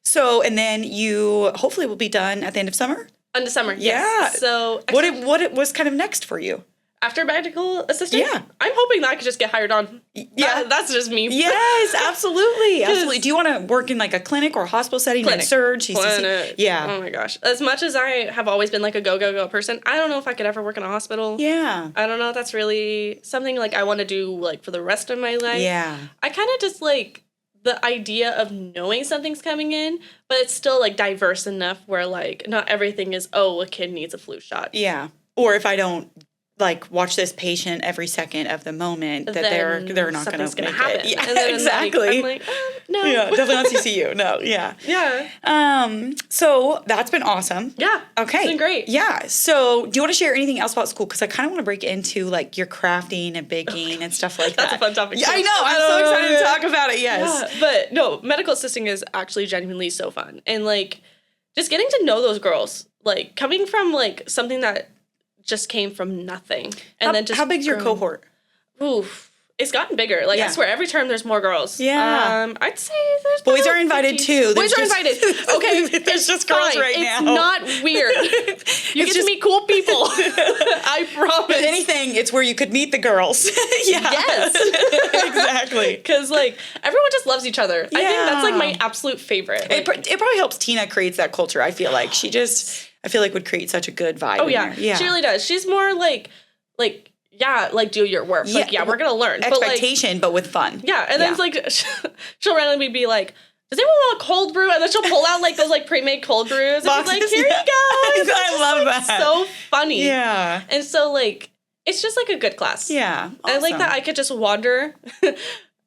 So, and then you hopefully will be done at the end of summer? End of summer, yes. Yeah. So what was kind of next for you? After medical assistant? Yeah. I'm hoping that I could just get hired on. Yeah. That's just me. Yes, absolutely. Absolutely. Do you want to work in like a clinic or a hospital setting? Like surge? Clinic. Yeah. Oh my gosh. As much as I have always been like a go person, I don't know if I could ever work in a hospital. Yeah. I don't know if that's really something like I want to do like for the rest of my life. Yeah. I kind of just like the idea of knowing something's coming in, but it's still like diverse enough where like not everything is, oh, a kid needs a flu shot. Yeah. Or if I don't like watch this patient every second of the moment that they're not going to happen. Yeah, and then exactly. I'm like, no. Yeah, definitely not CCU. No, yeah. Yeah. So that's been awesome. Yeah. Okay. It's been great. Yeah. So do you want to share anything else about school? Because I kind of want to break into like your crafting and baking and stuff like that. That's a fun topic. Yeah, I know. I'm so excited to talk about it. Yes. Yeah. But no, medical assisting is actually genuinely so fun. And like just getting to know those girls, like coming from like something that just came from nothing. And then just how big's your cohort? Oof. It's gotten bigger. Like, I swear, every term there's more girls. Yeah. I'd say there's boys are invited, too. Boys are invited. Okay. There's just girls right now. It's not weird. You get to meet cool people. I promise. If anything, it's where you could meet the girls. Yeah. Yes. Exactly. Because, like, everyone just loves each other. Yeah. I think that's, like, my absolute favorite. Like, it probably helps Tina creates that culture, I feel like. She just... I feel like would create such a good vibe. Oh, yeah. She really does. She's more like, yeah, like do your work. Like, yeah, we're going to learn. Expectation, but with fun. Yeah. And then it's like, she'll randomly be like, does anyone want a cold brew? And then she'll pull out like those like pre-made cold brews. And she's like, here you go. I love that. So funny. Yeah. And so like, it's just like a good class. Yeah. Awesome. I like that I could just wander.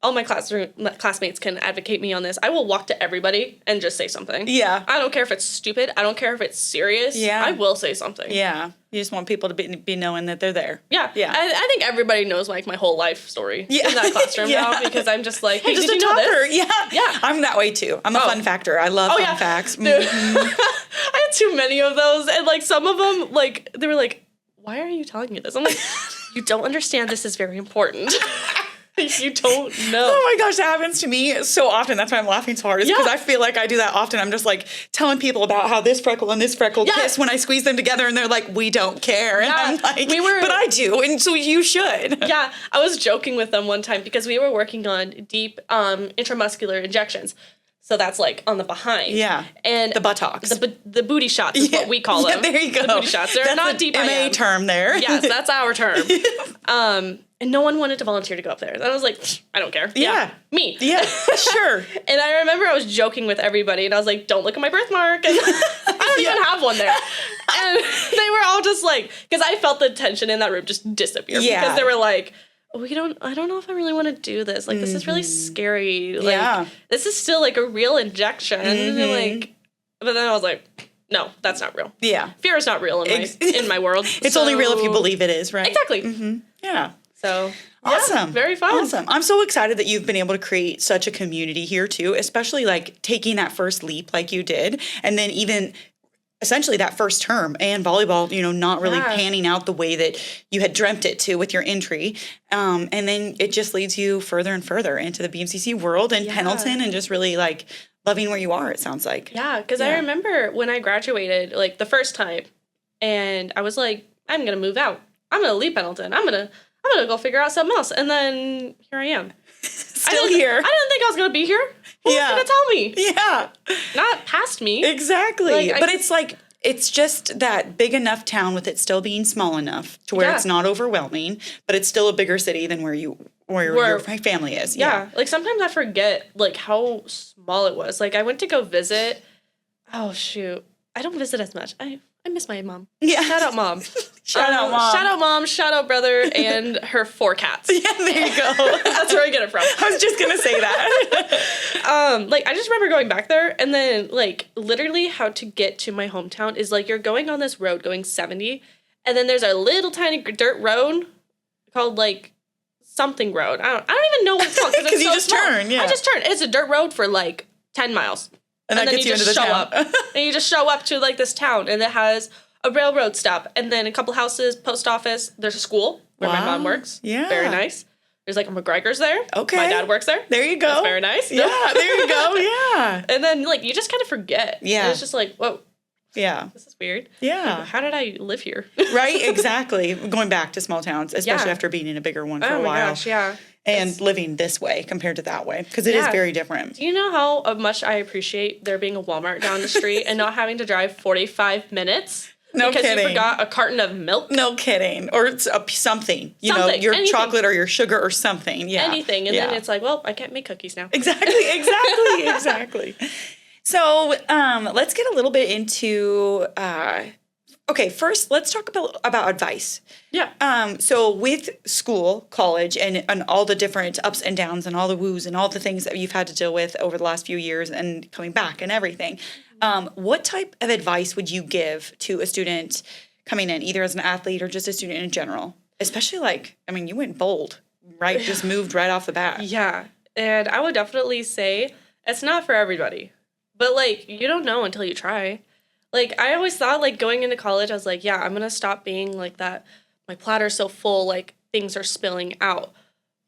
All my classmates can advocate me on this. I will walk to everybody and just say something. Yeah. I don't care if it's stupid. I don't care if it's serious. Yeah. I will say something. Yeah. You just want people to be knowing that they're there. Yeah. Yeah. I think everybody knows like my whole life story in that classroom now because I'm just like, hey, did you know this? Yeah. Yeah. I'm that way too. I'm a fun factor. I love fun facts. Dude. I had too many of those. And like some of them, like, they were like, why are you telling me this? I'm like, you don't understand. This is very important. You don't know. Oh my gosh, that happens to me so often. That's why I'm laughing so hard. Is because I feel like I do that often. I'm just like telling people about how this freckle and this freckle kiss when I squeeze them together, and they're like, "We don't care." And I'm like, "But I do," and so you should. Yeah, I was joking with them one time because we were working on deep intramuscular injections. So that's like on the behind. Yeah. And the buttocks. The booty shots is what we call them. Yeah, there you go. The booty shots. They're not deep MA term there. Yes, that's our term. And no one wanted to volunteer to go up there. And I was like, I don't care. Yeah. Me. Yeah, sure. And I remember I was joking with everybody. And I was like, don't look at my birthmark. And I don't even have one there. And they were all just like, because I felt the tension in that room just disappear. Yeah. Because they were like, I don't know if I really want to do this. Like, this is really scary. Like, this is still like a real injection. And like, but then I was like, no, that's not real. Yeah. Fear is not real in my world. It's only real if you believe it is, right? Exactly. Mm-hmm. Yeah. So awesome. Very fun. Awesome. I'm so excited that you've been able to create such a community here too, especially like taking that first leap like you did. And then even essentially that first term and volleyball, not really panning out the way that you had dreamt it to with your entry. And then it just leads you further and further into the BMCC world and Pendleton and just really like loving where you are, it sounds like. Yeah, because I remember when I graduated, like the first time, and I was like, I'm going to move out. I'm going to leave Pendleton. I'm going to go figure out something else. And then here I am. Still here. I didn't think I was going to be here. Who's going to tell me? Yeah. Not past me. Exactly. But it's like, it's just that big enough town with it still being small enough to where it's not overwhelming, but it's still a bigger city than where your family is. Yeah. Like sometimes I forget like how small it was. Like I went to go visit. Oh shoot. I don't visit as much. I miss my mom. Yeah. Shout out mom. Shout out mom. Shout out mom. Shout out brother and her 4 cats. Yeah, there you go. That's where I get it from. I was just gonna say that. Like I just remember going back there and then like literally how to get to my hometown is like you're going on this road going 70 and then there's a little tiny dirt road called like something road. I don't even know what it's called because you just turn. Yeah, I just turn. It's a dirt road for like 10 miles. And that then gets you into the show town. up. And you just show up to like this town and it has a railroad stop and then a couple houses, post office. There's a school where my mom works. Yeah. Very nice. There's like a McGregor's there. Okay. My dad works there. There you go. That's very nice. Yeah, there you go. Yeah. And then like you just kind of forget. Yeah. And it's just like, whoa, Yeah. this is weird. Yeah. Like, how did I live here? Right? Exactly. Going back to small towns, especially Yeah. after being in a bigger one for Oh a my while. gosh, yeah. And living this way compared to that way. Because it is Yeah. very different. Do you know how much I appreciate there being a Walmart down the street and not having to drive 45 minutes? No because kidding. you forgot a carton of milk? No kidding. Or it's something. You know, Something. your Anything. chocolate or your sugar or something. Yeah. Anything. And Yeah. then it's like, well, I can't make cookies now. Exactly. So let's get a little bit into, okay, first let's talk about advice. Yeah. So with school, college, and all the different ups and downs and all the woos and all the things that you've had to deal with over the last few years and coming back and everything, what type of advice would you give to a student coming in, either as an athlete or just a student in general? Especially you went bold, right? Just moved right off the bat. Yeah. And I would definitely say it's not for everybody. But, like, you don't know until you try. Like, I always thought, like, going into college, I was like, yeah, I'm going to stop being like that. My platter's so full, like, things are spilling out.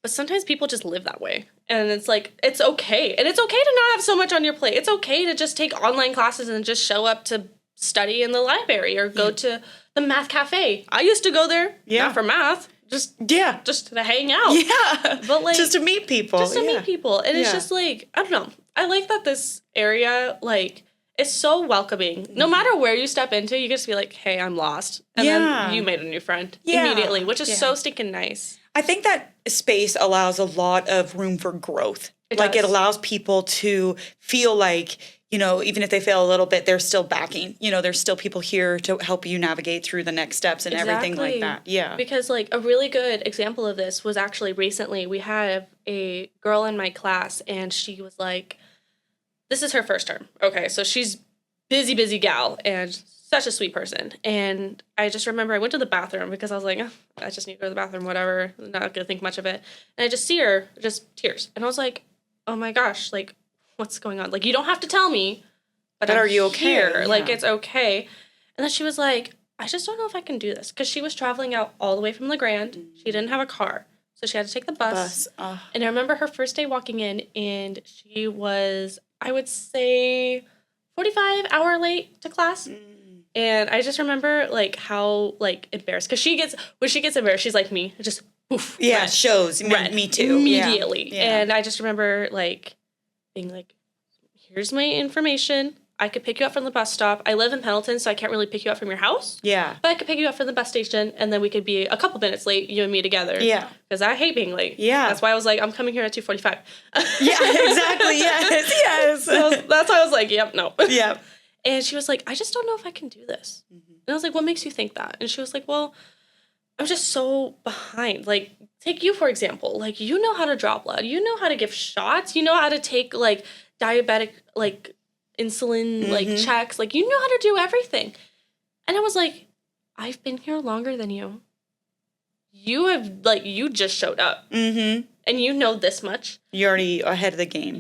But sometimes people just live that way. And it's like, it's okay. And it's okay to not have so much on your plate. It's okay to just take online classes and just show up to study in the library or go to the math cafe. I used to go there, not for math, just to hang out. Yeah. But, like, just to meet people. Just to meet people. And it's just like, I don't know. I like that this area, like, is so welcoming. No matter where you step into, you just be like, hey, I'm lost. And then you made a new friend immediately, which is so stinking nice. I think that space allows a lot of room for growth. It allows people to feel like, you know, even if they fail a little bit, they're still backing. You know, there's still people here to help you navigate through the next steps and everything like that. Yeah. Because, like, a really good example of this was actually recently we had a girl in my class, and she was like, this is her first term. Okay, so she's busy gal, and such a sweet person. And I just remember I went to the bathroom because I was like, I just need to go to the bathroom, whatever. I'm not going to think much of it. And I just see her, just tears. And I was like, oh my gosh, like, what's going on? Like, you don't have to tell me, but are you okay? Here. Yeah. Like, it's okay. And then she was like, I just don't know if I can do this. Because she was traveling out all the way from LeGrand. She didn't have a car. So she had to take the bus. And I remember her first day walking in, and she was, I would say, 45 hour late to class. And I just remember, like, how, like, embarrassed. Because when she gets embarrassed, she's like me. Just, poof. Yeah, red. shows. Red. Me too. Immediately. Yeah. And I just remember, like, being like, here's my information. I could pick you up from the bus stop. I live in Pendleton, so I can't really pick you up from your house. Yeah. But I could pick you up from the bus station, and then we could be a couple minutes late, you and me together. Yeah. Because I hate being late. Yeah. That's why I was like, I'm coming here at 2:45. Yeah, exactly. Yes. So that's why I was like, yep, no. Yep. And she was like, I just don't know if I can do this. And I was like, what makes you think that? And she was like, well, I'm just so behind. Like, take you, for example. Like, you know how to draw blood. You know how to give shots. You know how to take, like, diabetic, like, insulin, like, checks. Like, you know how to do everything. And I was like, I've been here longer than you. You have, like, you just showed up. And you know this much. You're already ahead of the game.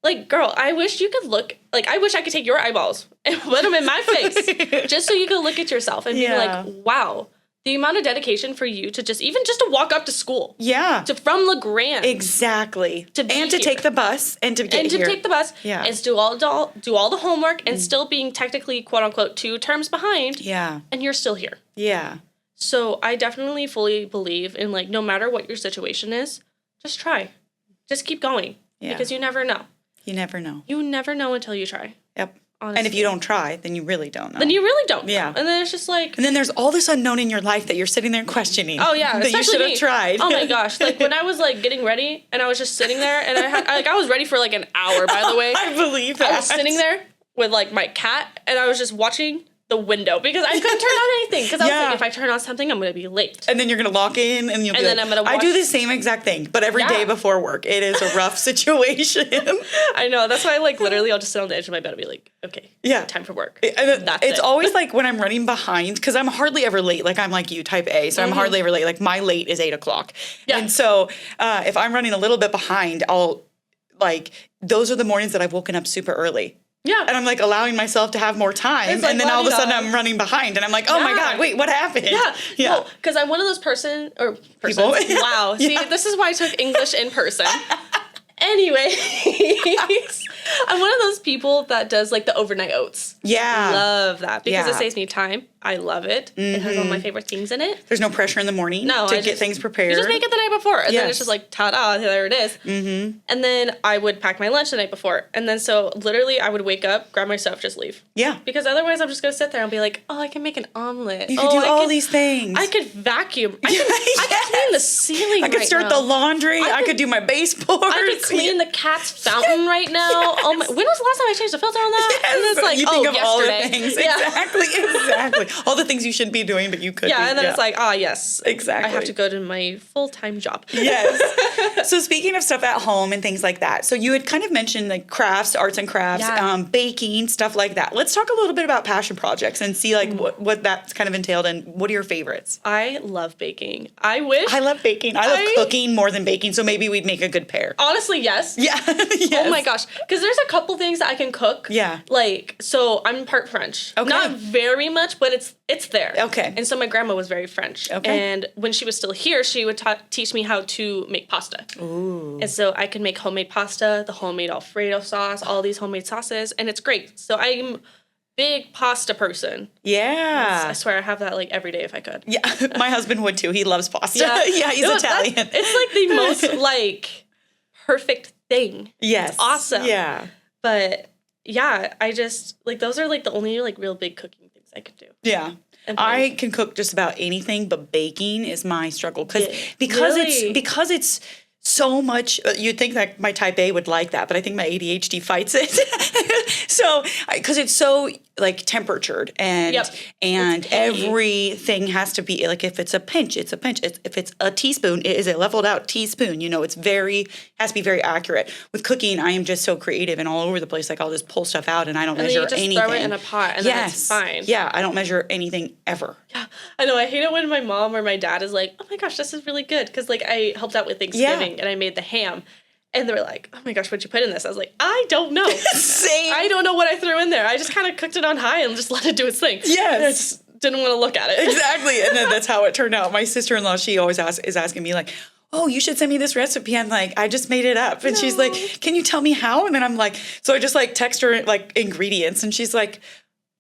Like, girl, I wish you could look, like, I wish I could take your eyeballs and put them in my face just so you could look at yourself and be like, wow, the amount of dedication for you to just to walk up to school. Yeah. From LeGrand. Exactly. To take the bus and to get here. And to take the bus. Yeah. And to do all the homework and still being technically, quote unquote, 2 terms behind. Yeah. And you're still here. Yeah. So I definitely fully believe in, like, no matter what your situation is, just try. Just keep going. Yeah. Because you never know. You never know. You never know until you try. Yep. Honestly. And if you don't try, then you really don't know. Then you really don't know. Yeah. And then it's just like... And then there's all this unknown in your life that you're sitting there questioning. Oh, yeah. That you should have tried. Oh, my gosh. Like, when I was, like, getting ready, and I was just sitting there, and I was ready for, like, an hour, by the way. I believe that. I was sitting there with like my cat, and I was just watching the window because I couldn't turn on anything because I was like, if I turn on something, I'm gonna be late. And then you're gonna lock in, and then I'm gonna watch. I do the same exact thing, but every day before work, it is a rough situation. I know. That's why like literally I'll just sit on the edge of my bed and be like, okay, time for work. It's always like when I'm running behind, because I'm hardly ever late. Like I'm like you, type A, so I'm hardly ever late. Like my late is 8 o'clock. Yeah. And so if I'm running a little bit behind, I'll like those are the mornings that I've woken up super early. Yeah. And I'm like allowing myself to have more time. Like, and then all of a sudden I'm running behind and I'm like, oh my God, wait, what happened? Yeah. Yeah. Because I'm one of those people. Wow. See, this is why I took English in person. Anyways, I'm one of those people that does like the overnight oats. Yeah. Love that because it saves me time. I love it. It has all my favorite things in it. There's no pressure in the morning to get things prepared. You just make it the night before. And then it's just like, ta-da, there it is. Mm-hmm. And then I would pack my lunch the night before. And then so literally I would wake up, grab my stuff, just leave. Yeah. Because otherwise I'm just going to sit there and be like, oh, I can make an omelet. You can do all these things. I could vacuum. I could clean the ceiling I could start the laundry. I could do my baseboards. I could clean the cat's fountain right now. Oh my, when was the last time I changed the filter on that? Yes. And it's like, you think of yesterday. all the things. Exactly. All the things you shouldn't be doing, but you could. Yeah, and then it's like, yes. Exactly. I have to go to my full-time job. Yes. So speaking of stuff at home and things like that, so you had kind of mentioned like crafts, arts and crafts, baking, stuff like that. Let's talk a little bit about passion projects and see like what that's kind of entailed and what are your favorites? I love baking. I love baking. I love cooking more than baking, so maybe we'd make a good pair. Honestly, yes. Yeah. Yes. Oh my gosh. Because there's a couple things that I can cook. Yeah. Like, so I'm part French. Okay. Not very much, but it's there. Okay. And so my grandma was very French. Okay. And when she was still here, she would teach me how to make pasta. Ooh. And so I can make homemade pasta, the homemade Alfredo sauce, all these homemade sauces, and it's great. So I'm big pasta person. Yeah. I swear I have that like every day if I could. Yeah. My husband would too. He loves pasta. Yeah, he's Italian. It's like the most like perfect thing. Yes. It's awesome. Yeah. But yeah, I just like those are like the only like real big cooking things I could do. Yeah. I can cook just about anything, but baking is my struggle because it's so much. You'd think that my type A would like that, but I think my ADHD fights it. So because it's so like temperatured and everything has to be like if it's a pinch, it's a pinch. If it's a teaspoon, it is a leveled out teaspoon. You know, has to be very accurate. With cooking, I am just so creative and all over the place. Like I'll just pull stuff out and I don't measure anything. And then you just throw it in a pot and then it's fine. Yeah, I don't measure anything ever. Yeah, I know. I hate it when my mom or my dad is like, "Oh my gosh, this is really good," because like I helped out with Thanksgiving and I made the ham. And they were like, "Oh my gosh, what'd you put in this?" I was like, "I don't know. Same. I don't know what I threw in there. I just kind of cooked it on high and just let it do its thing." Yes. I just didn't want to look at it. Exactly. And then that's how it turned out. My sister-in-law, she always is asking me like, "Oh, you should send me this recipe." I'm like, "I just made it up." And she's like, "Can you tell me how?" And then I'm like, so I just like text her like ingredients. And she's like,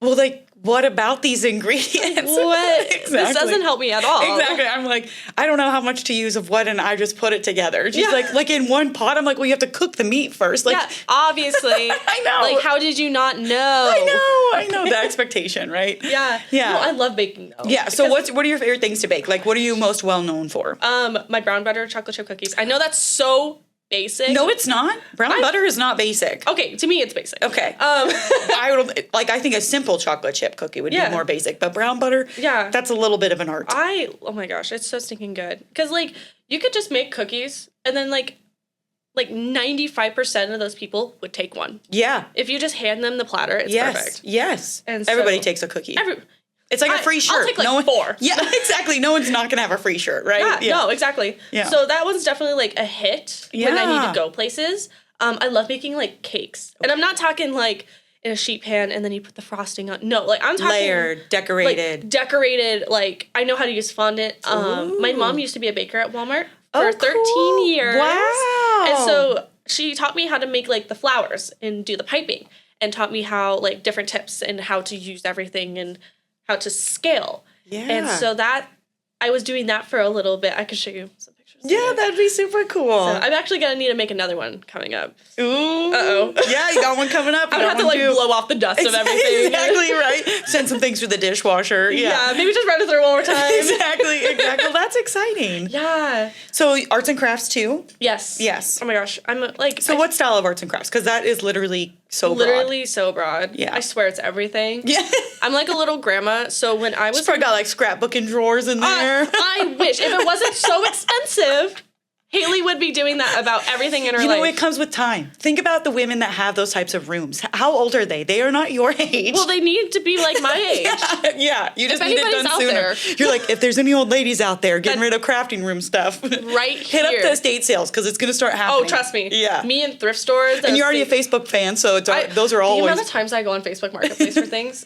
"Well, like, what about these ingredients?" What? Exactly. This doesn't help me at all. Exactly. I'm like, I don't know how much to use of what, and I just put it together. She's like in one pot. I'm like, well, you have to cook the meat first. Like, yeah, obviously. I know. Like, how did you not know? I know the expectation, right? Yeah. Yeah. No, I love baking though. Yeah. So what are your favorite things to bake? Like, what are you most well known for? My brown butter chocolate chip cookies. I know that's so basic. No, it's not. Brown butter is not basic. Okay, to me it's basic. Okay. I think a simple chocolate chip cookie would be more basic, but brown butter, that's a little bit of an art. Oh my gosh, it's so stinking good. Because like you could just make cookies and then like 95% of those people would take one. Yeah. If you just hand them the platter, it's perfect. Yes. And so, everybody takes a cookie. It's like a free shirt. I'll take like 4. Yeah, exactly. No one's not going to have a free shirt, right? Yeah, no, exactly. Yeah. So that one's definitely like a hit when I need to go places. I love making like cakes. And I'm not talking like in a sheet pan and then you put the frosting on. No, like I'm talking layered, decorated. Like, decorated, like I know how to use fondant. My mom used to be a baker at Walmart for 13 years. Wow. And so she taught me how to make like the flowers and do the piping and taught me how like different tips and how to use everything and how to scale. Yeah. And so that, I was doing that for a little bit. I could show you some pictures. Yeah, that'd be super cool. So I'm actually going to need to make another one coming up. Ooh. Uh-oh. Yeah, you got one coming up. I'm going to have to like blow off the dust of everything. Exactly, right? Send some things through the dishwasher. Yeah, maybe just run it through one more time. Exactly. Well, that's exciting. Yeah. So arts and crafts too? Yes. Oh my gosh. I'm like... So what style of arts and crafts? Because that is literally so broad. Literally so broad. Yeah. I swear it's everything. Yeah. I'm like a little grandma, so when I was... She's probably got like scrapbooking drawers in there. I wish. If it wasn't so expensive, Hailee would be doing that about everything in her life. You know, it comes with time. Think about the women that have those types of rooms. How old are they? They are not your age. Well, they need to be like my age. Yeah. You just If need it anybody's done out sooner. there. You're like, if there's any old ladies out there getting rid of crafting room stuff, Right hit up here. the estate sales because it's going to start happening. Oh, trust me. Yeah. Me and thrift stores. And you're already a Facebook fan, so it's those are The always... amount of times I go on Facebook Marketplace for things...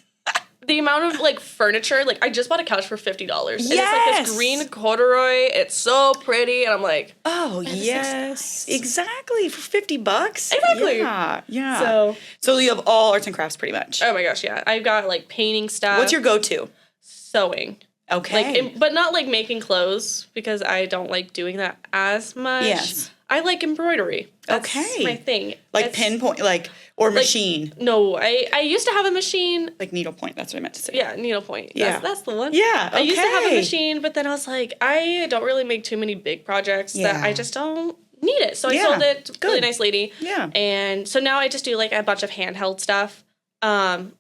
The amount of, like, furniture, like, I just bought a couch for $50. And it's, like, this green corduroy. It's so pretty. And I'm like... Oh, yes. Exactly. For $50? Exactly. Yeah. So you have all arts and crafts pretty much. Oh, my gosh, yeah. I've got, like, painting stuff. What's your go-to? Sewing. Okay. Like, but not, like, making clothes, because I don't like doing that as much. Yes. I like embroidery. That's my thing. Like pinpoint, like, or machine. No, I used to have a machine. Like needlepoint, that's what I meant to say. Yeah, needlepoint. Yeah. That's the one. Yeah, I used to have a machine, but then I was like, I don't really make too many big projects that I just don't need it. So I sold it to a really nice lady. Yeah. And so now I just do like a bunch of handheld stuff. Fun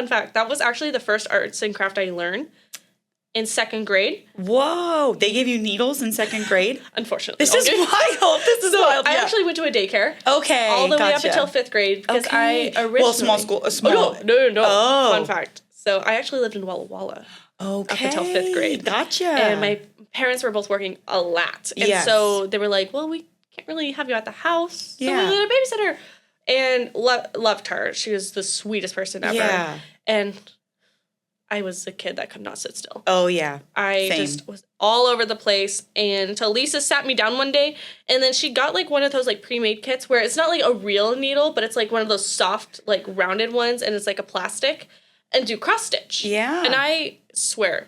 fact, that was actually the first arts and craft I learned in 2nd grade. Whoa, they gave you needles in 2nd grade? Unfortunately. This is wild. This is wild. I actually went to a daycare. Okay, all the way up until 5th grade because I originally... Well, small school. Small. Oh, no. Oh. Fun fact. So I actually lived in Walla Walla. Okay. Up until 5th grade. Gotcha. And my parents were both working a lot. And so they were like, well, we can't really have you at the house. So we need a babysitter. And loved her. She was the sweetest person ever. Yeah. And I was a kid that could not sit still. Oh, yeah. I just was all over the place. And until Lisa sat me down one day, and then she got like one of those like pre-made kits where it's not like a real needle, but it's like one of those soft, like rounded ones, and it's like a plastic, and do cross stitch. Yeah. And I swear,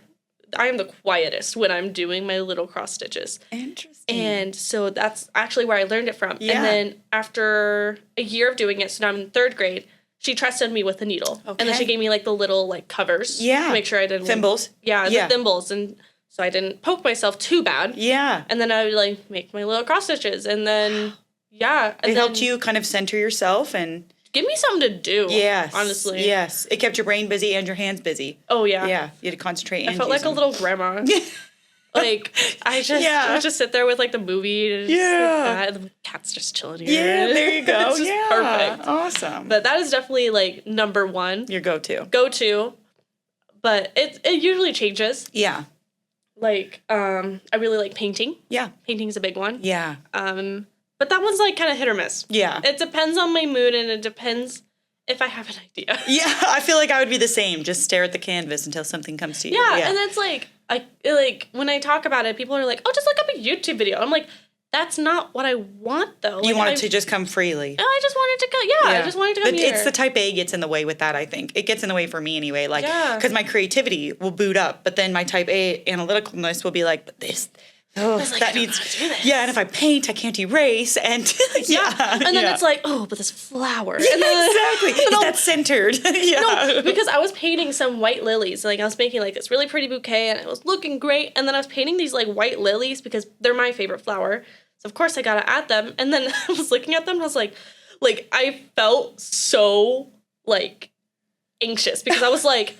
I am the quietest when I'm doing my little cross stitches. Interesting. And so that's actually where I learned it from. Yeah. And then after a year of doing it, so now I'm in 3rd grade, she trusted me with a needle. Okay. And then she gave me like the little like covers. Yeah. To make sure I didn't. Thimbles. The thimbles. And so I didn't poke myself too bad. Yeah. And then I would like make my little cross stitches. And then, And it helped you kind of center yourself and... Give me something to do. Yes. Honestly. Yes. It kept your brain busy and your hands busy. Oh, yeah. Yeah. You had to concentrate. I felt like a little grandma. Like, I would just sit there with, like, the movie. And the cat's just chilling here. Yeah, there you go. It's just perfect. Awesome. But that is definitely, like, number one. Your go-to. But it usually changes. Yeah. Like, I really like painting. Yeah. Painting's a big one. Yeah. But that one's, like, kind of hit or miss. Yeah. It depends on my mood, and it depends if I have an idea. Yeah, I feel like I would be the same. Just stare at the canvas until something comes to you. Yeah, and that's like when I talk about it, people are like, "Oh, just look up a YouTube video." I'm like, "That's not what I want, though." You want it to just come freely. I just want it to go. Yeah, I just want it to come here. It's the type A gets in the way with that. I think it gets in the way for me anyway. Like, because my creativity will boot up, but then my type A analyticalness will be like, "But this." Oh, that needs. Yeah, and if I paint, I can't erase, and and then it's like, oh, but this flower, and then, exactly, is that centered? No, because I was painting some white lilies, like I was making like this really pretty bouquet, and it was looking great, and then I was painting these like white lilies because they're my favorite flower, so of course I gotta add them, and then I was looking at them, and I was like I felt so like anxious because I was like.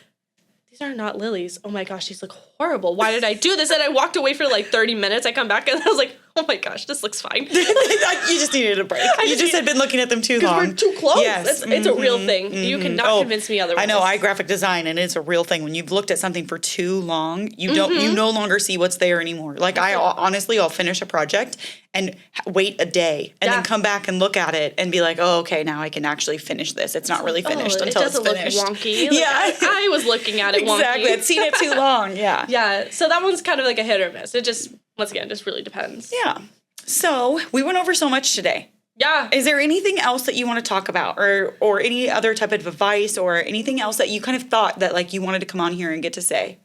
These are not lilies. Oh my gosh, these look horrible. Why did I do this? And I walked away for like 30 minutes. I come back and I was like, oh my gosh, this looks fine. You just needed a break. You just had been looking at them too long. Because we're too close. Yes. It's a real thing. You cannot convince me otherwise. I know. I graphic design, and it's a real thing. When you've looked at something for too long, you no longer see what's there anymore. Like I'll finish a project and wait a day and then come back and look at it and be like, oh, okay, now I can actually finish this. It's not really finished until it's finished. It doesn't look wonky. Like, I was looking at it wonky. Exactly. I'd seen it too long. Yeah. Yeah. So that one's kind of like a hit or miss. It just, once again, just really depends. Yeah. So we went over so much today. Yeah. Is there anything else that you want to talk about or any other type of advice or anything else that you kind of thought that like you wanted to come on here and get to say?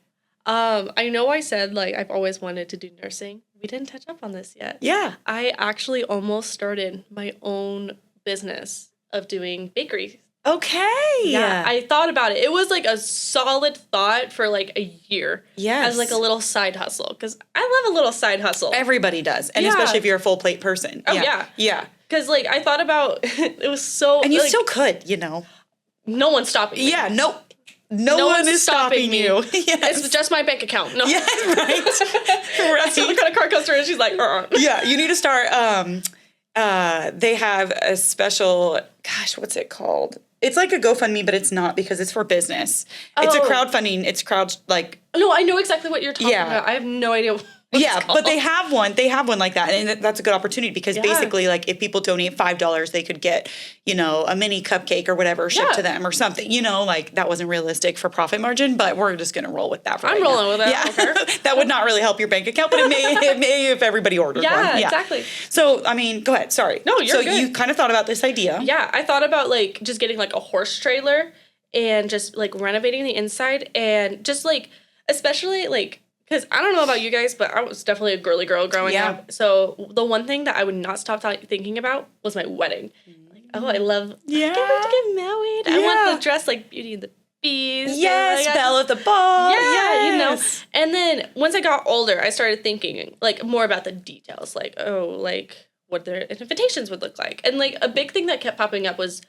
I know I said like I've always wanted to do nursing. We didn't touch up on this yet. Yeah. I actually almost started my own business of doing bakery. Okay. Yeah. I thought about it. It was like a solid thought for like a year. Yes. As like a little side hustle. Because I love a little side hustle. Everybody does. And especially if you're a full plate person. Oh, yeah. Yeah. Because, like, I thought about, it was so... And you like, still could, you know. No one's stopping me. Yeah, no one is stopping me. you. Yes. It's just my bank account. No. Yeah, right. So the credit card comes through and she's like, Yeah, you need to start, they have a special, gosh, what's it called? It's like a GoFundMe, but it's not because it's for business. It's a crowdfunding. It's like... No, I know exactly what you're talking about. I have no idea what yeah, but they have one. They have one like that, and that's a good opportunity because basically, like, if people donate $5, they could get, you know, a mini cupcake or whatever shipped to them or something. You know, like that wasn't realistic for profit margin, but we're just gonna roll with that. For I'm rolling with it. Yeah, Okay. That would not really help your bank account, but it may if everybody ordered one. Yeah, exactly. So, I mean, go ahead. Sorry. No, you're good. So you kind of thought about this idea. Yeah, I thought about like just getting like a horse trailer and just like renovating the inside and just like especially like. Because I don't know about you guys, but I was definitely a girly girl growing up. So the one thing that I would not stop thinking about was my wedding. Like, oh, I love I can't wait to get married. I want the dress like Beauty and the Beast. Yes, Belle at the ball. Yeah, you know. And then once I got older, I started thinking like more about the details. Like, oh, like what their invitations would look like. And like a big thing that kept popping up was,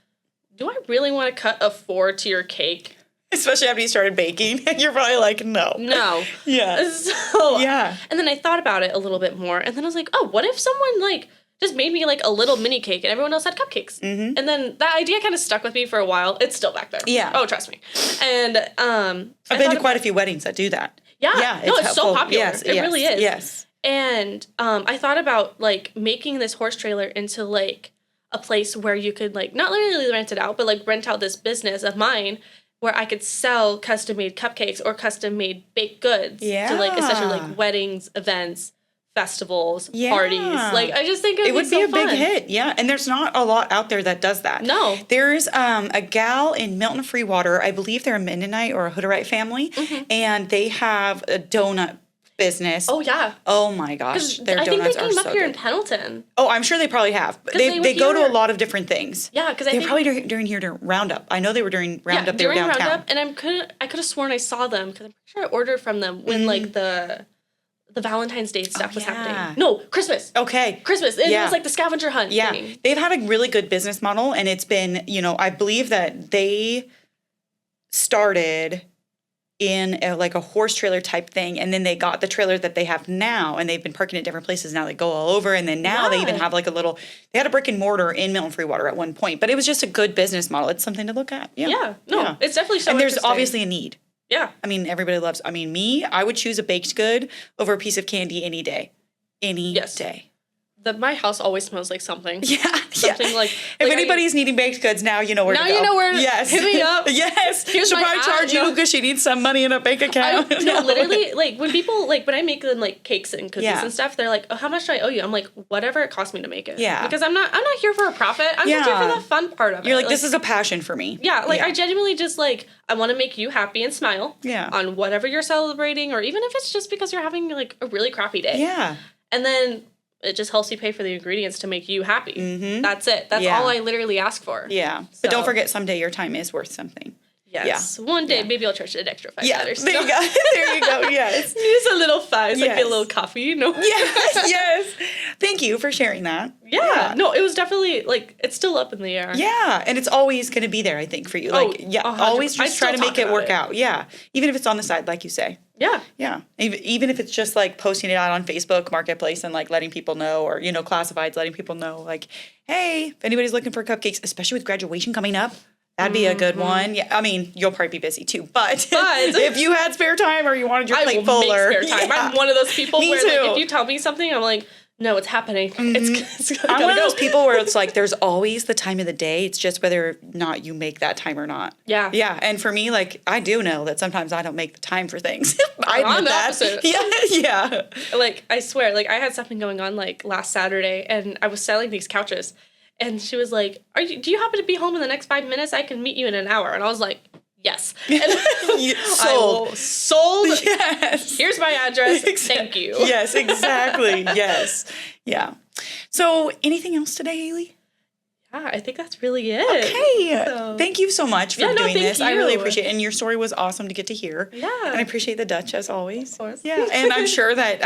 do I really want to cut a 4-tier cake? Especially after you started baking. You're probably like, no. No. Yeah. So, and then I thought about it a little bit more. And then I was like, oh, what if someone, like, just made me, like, a little mini cake and everyone else had cupcakes? Mm-hmm. And then that idea kind of stuck with me for a while. It's still back there. Yeah. Oh, trust me. And I've been to quite a few weddings that do that. Yeah. No, it's so popular. Yes, it really is. Yes. And I thought about, like, making this horse trailer into, like, a place where you could, like, not literally rent it out, but, like, rent out this business of mine where I could sell custom-made cupcakes or custom-made baked goods to, like, especially, like, weddings, events, festivals, parties. Like, I just think it would be a big hit. Yeah, and there's not a lot out there that does that. No. There's a gal in Milton Freewater. I believe they're a Mennonite or a Hutterite family, and they have a donut business. Oh, yeah. Oh, my gosh. Their I donuts think they came up here good. In Pendleton. Oh, I'm sure they probably have. They go to a lot of different things. Yeah, because they were probably during here during Roundup. I know they were during Roundup. They were downtown. Roundup, and I could have sworn I saw them because I'm pretty sure I ordered from them when like the Valentine's Day stuff was happening. No, Christmas. Okay. Christmas. It was like the scavenger hunt thing. They've had a really good business model, and it's been, you know, I believe that they started in like a horse trailer type thing, and then they got the trailer that they have now, and they've been parking at different places now. They go all over, and then now they even have like they had a brick and mortar in Milton Freewater at one point, but it was just a good business model. It's something to look at. It's definitely so. And there's obviously a need. Yeah, I mean, everybody loves. I mean, I would choose a baked good over a piece of candy any day, day. My house always smells like something. Something like if anybody's needing baked goods now, you know where to go. Now you know where. Yes, hit me up. Yes, she'll probably charge you because she needs some money in a bank account. Literally, like when people when I make them like cakes and cookies and stuff, they're like, "Oh, how much do I owe you?" I'm like, "Whatever it cost me to make it." Yeah, because I'm not here for a profit. I'm just here for the fun part of it. You're like, this is a passion for me. Yeah, I genuinely just I want to make you happy and smile. Yeah. On whatever you're celebrating, or even if it's just because you're having like a really crappy day. Yeah. And then it just helps you pay for the ingredients to make you happy. Mm-hmm. That's it. That's all I literally ask for. Yeah. So. But don't forget, someday your time is worth something. Yes. Yeah. One day, maybe I'll charge it an extra $5. There you go. There you go. Yes. Just a little $5. Like a little coffee, you know? Yes. Thank you for sharing that. Yeah. No, it was definitely, it's still up in the air. Yeah. And it's always going to be there, I think, for you. Always just try to make it work out. Yeah. Even if it's on the side, like you say. Yeah. Yeah. Even if it's just posting it out on Facebook Marketplace and letting people know, or, classifieds, letting people know, hey, if anybody's looking for cupcakes, especially with graduation coming up, that'd be a good one. Yeah. I mean, you'll probably be busy too, but if you had spare time or you wanted your plate fuller. Make spare time. Yeah. I'm one of those people Me where too. If you tell me something, I'm like, no, it's happening. Mm-hmm. I'm one of those people where it's there's always the time of the day. It's just whether or not you make that time or not. Yeah. Yeah. And for me, I do know that sometimes I don't make the time for things. I admit that. Opposite. Yeah. I swear, I had something going on last Saturday, and I was selling these couches, and she was like, do you happen to be home in the next 5 minutes? I can meet you in an hour. And I was like, yes. And sold. Yes. Here's my address. Thank you. Yes, exactly. Yes. Yeah. So anything else today, Hailee? Yeah, I think that's really it. Okay. So. Thank you so much for doing thank this. I you. really appreciate it. And your story was awesome to get to hear. Yeah. And I appreciate the Dutch as always. Of course. Yeah. And I'm sure that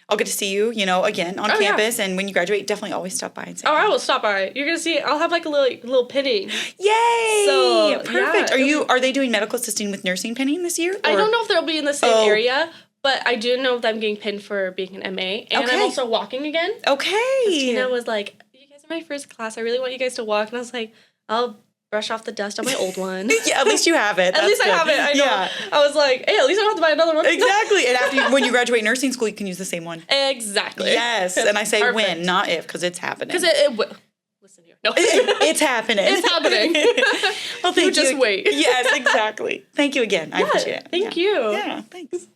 I'll get to see you, again on campus. Yeah. And when you graduate, definitely always stop by and say I will stop by. You're going to see, I'll have like a little pinning. Yay! So, Perfect. yeah, Are they doing medical assisting with nursing pinning this year? I don't know if they'll be in the same area, but I do know that I'm getting pinned for being an MA. And I'm also walking again. Okay. Tina was like, you guys are my first class. I really want you guys to walk. And I was like, I'll brush off the dust on my old one. Yeah, at least you have it. At least I have it. I know. Yeah. I was like, hey, at least I don't have to buy another one. Exactly. And when you graduate nursing school, you can use the same one. Exactly. Yes. And I say when, not if, because it's happening. Because it will. Listen here. No. It's happening. It's happening. Well, thank you. Just wait. Yes, exactly. Thank you again. I appreciate it. Thank you. Yeah, thanks.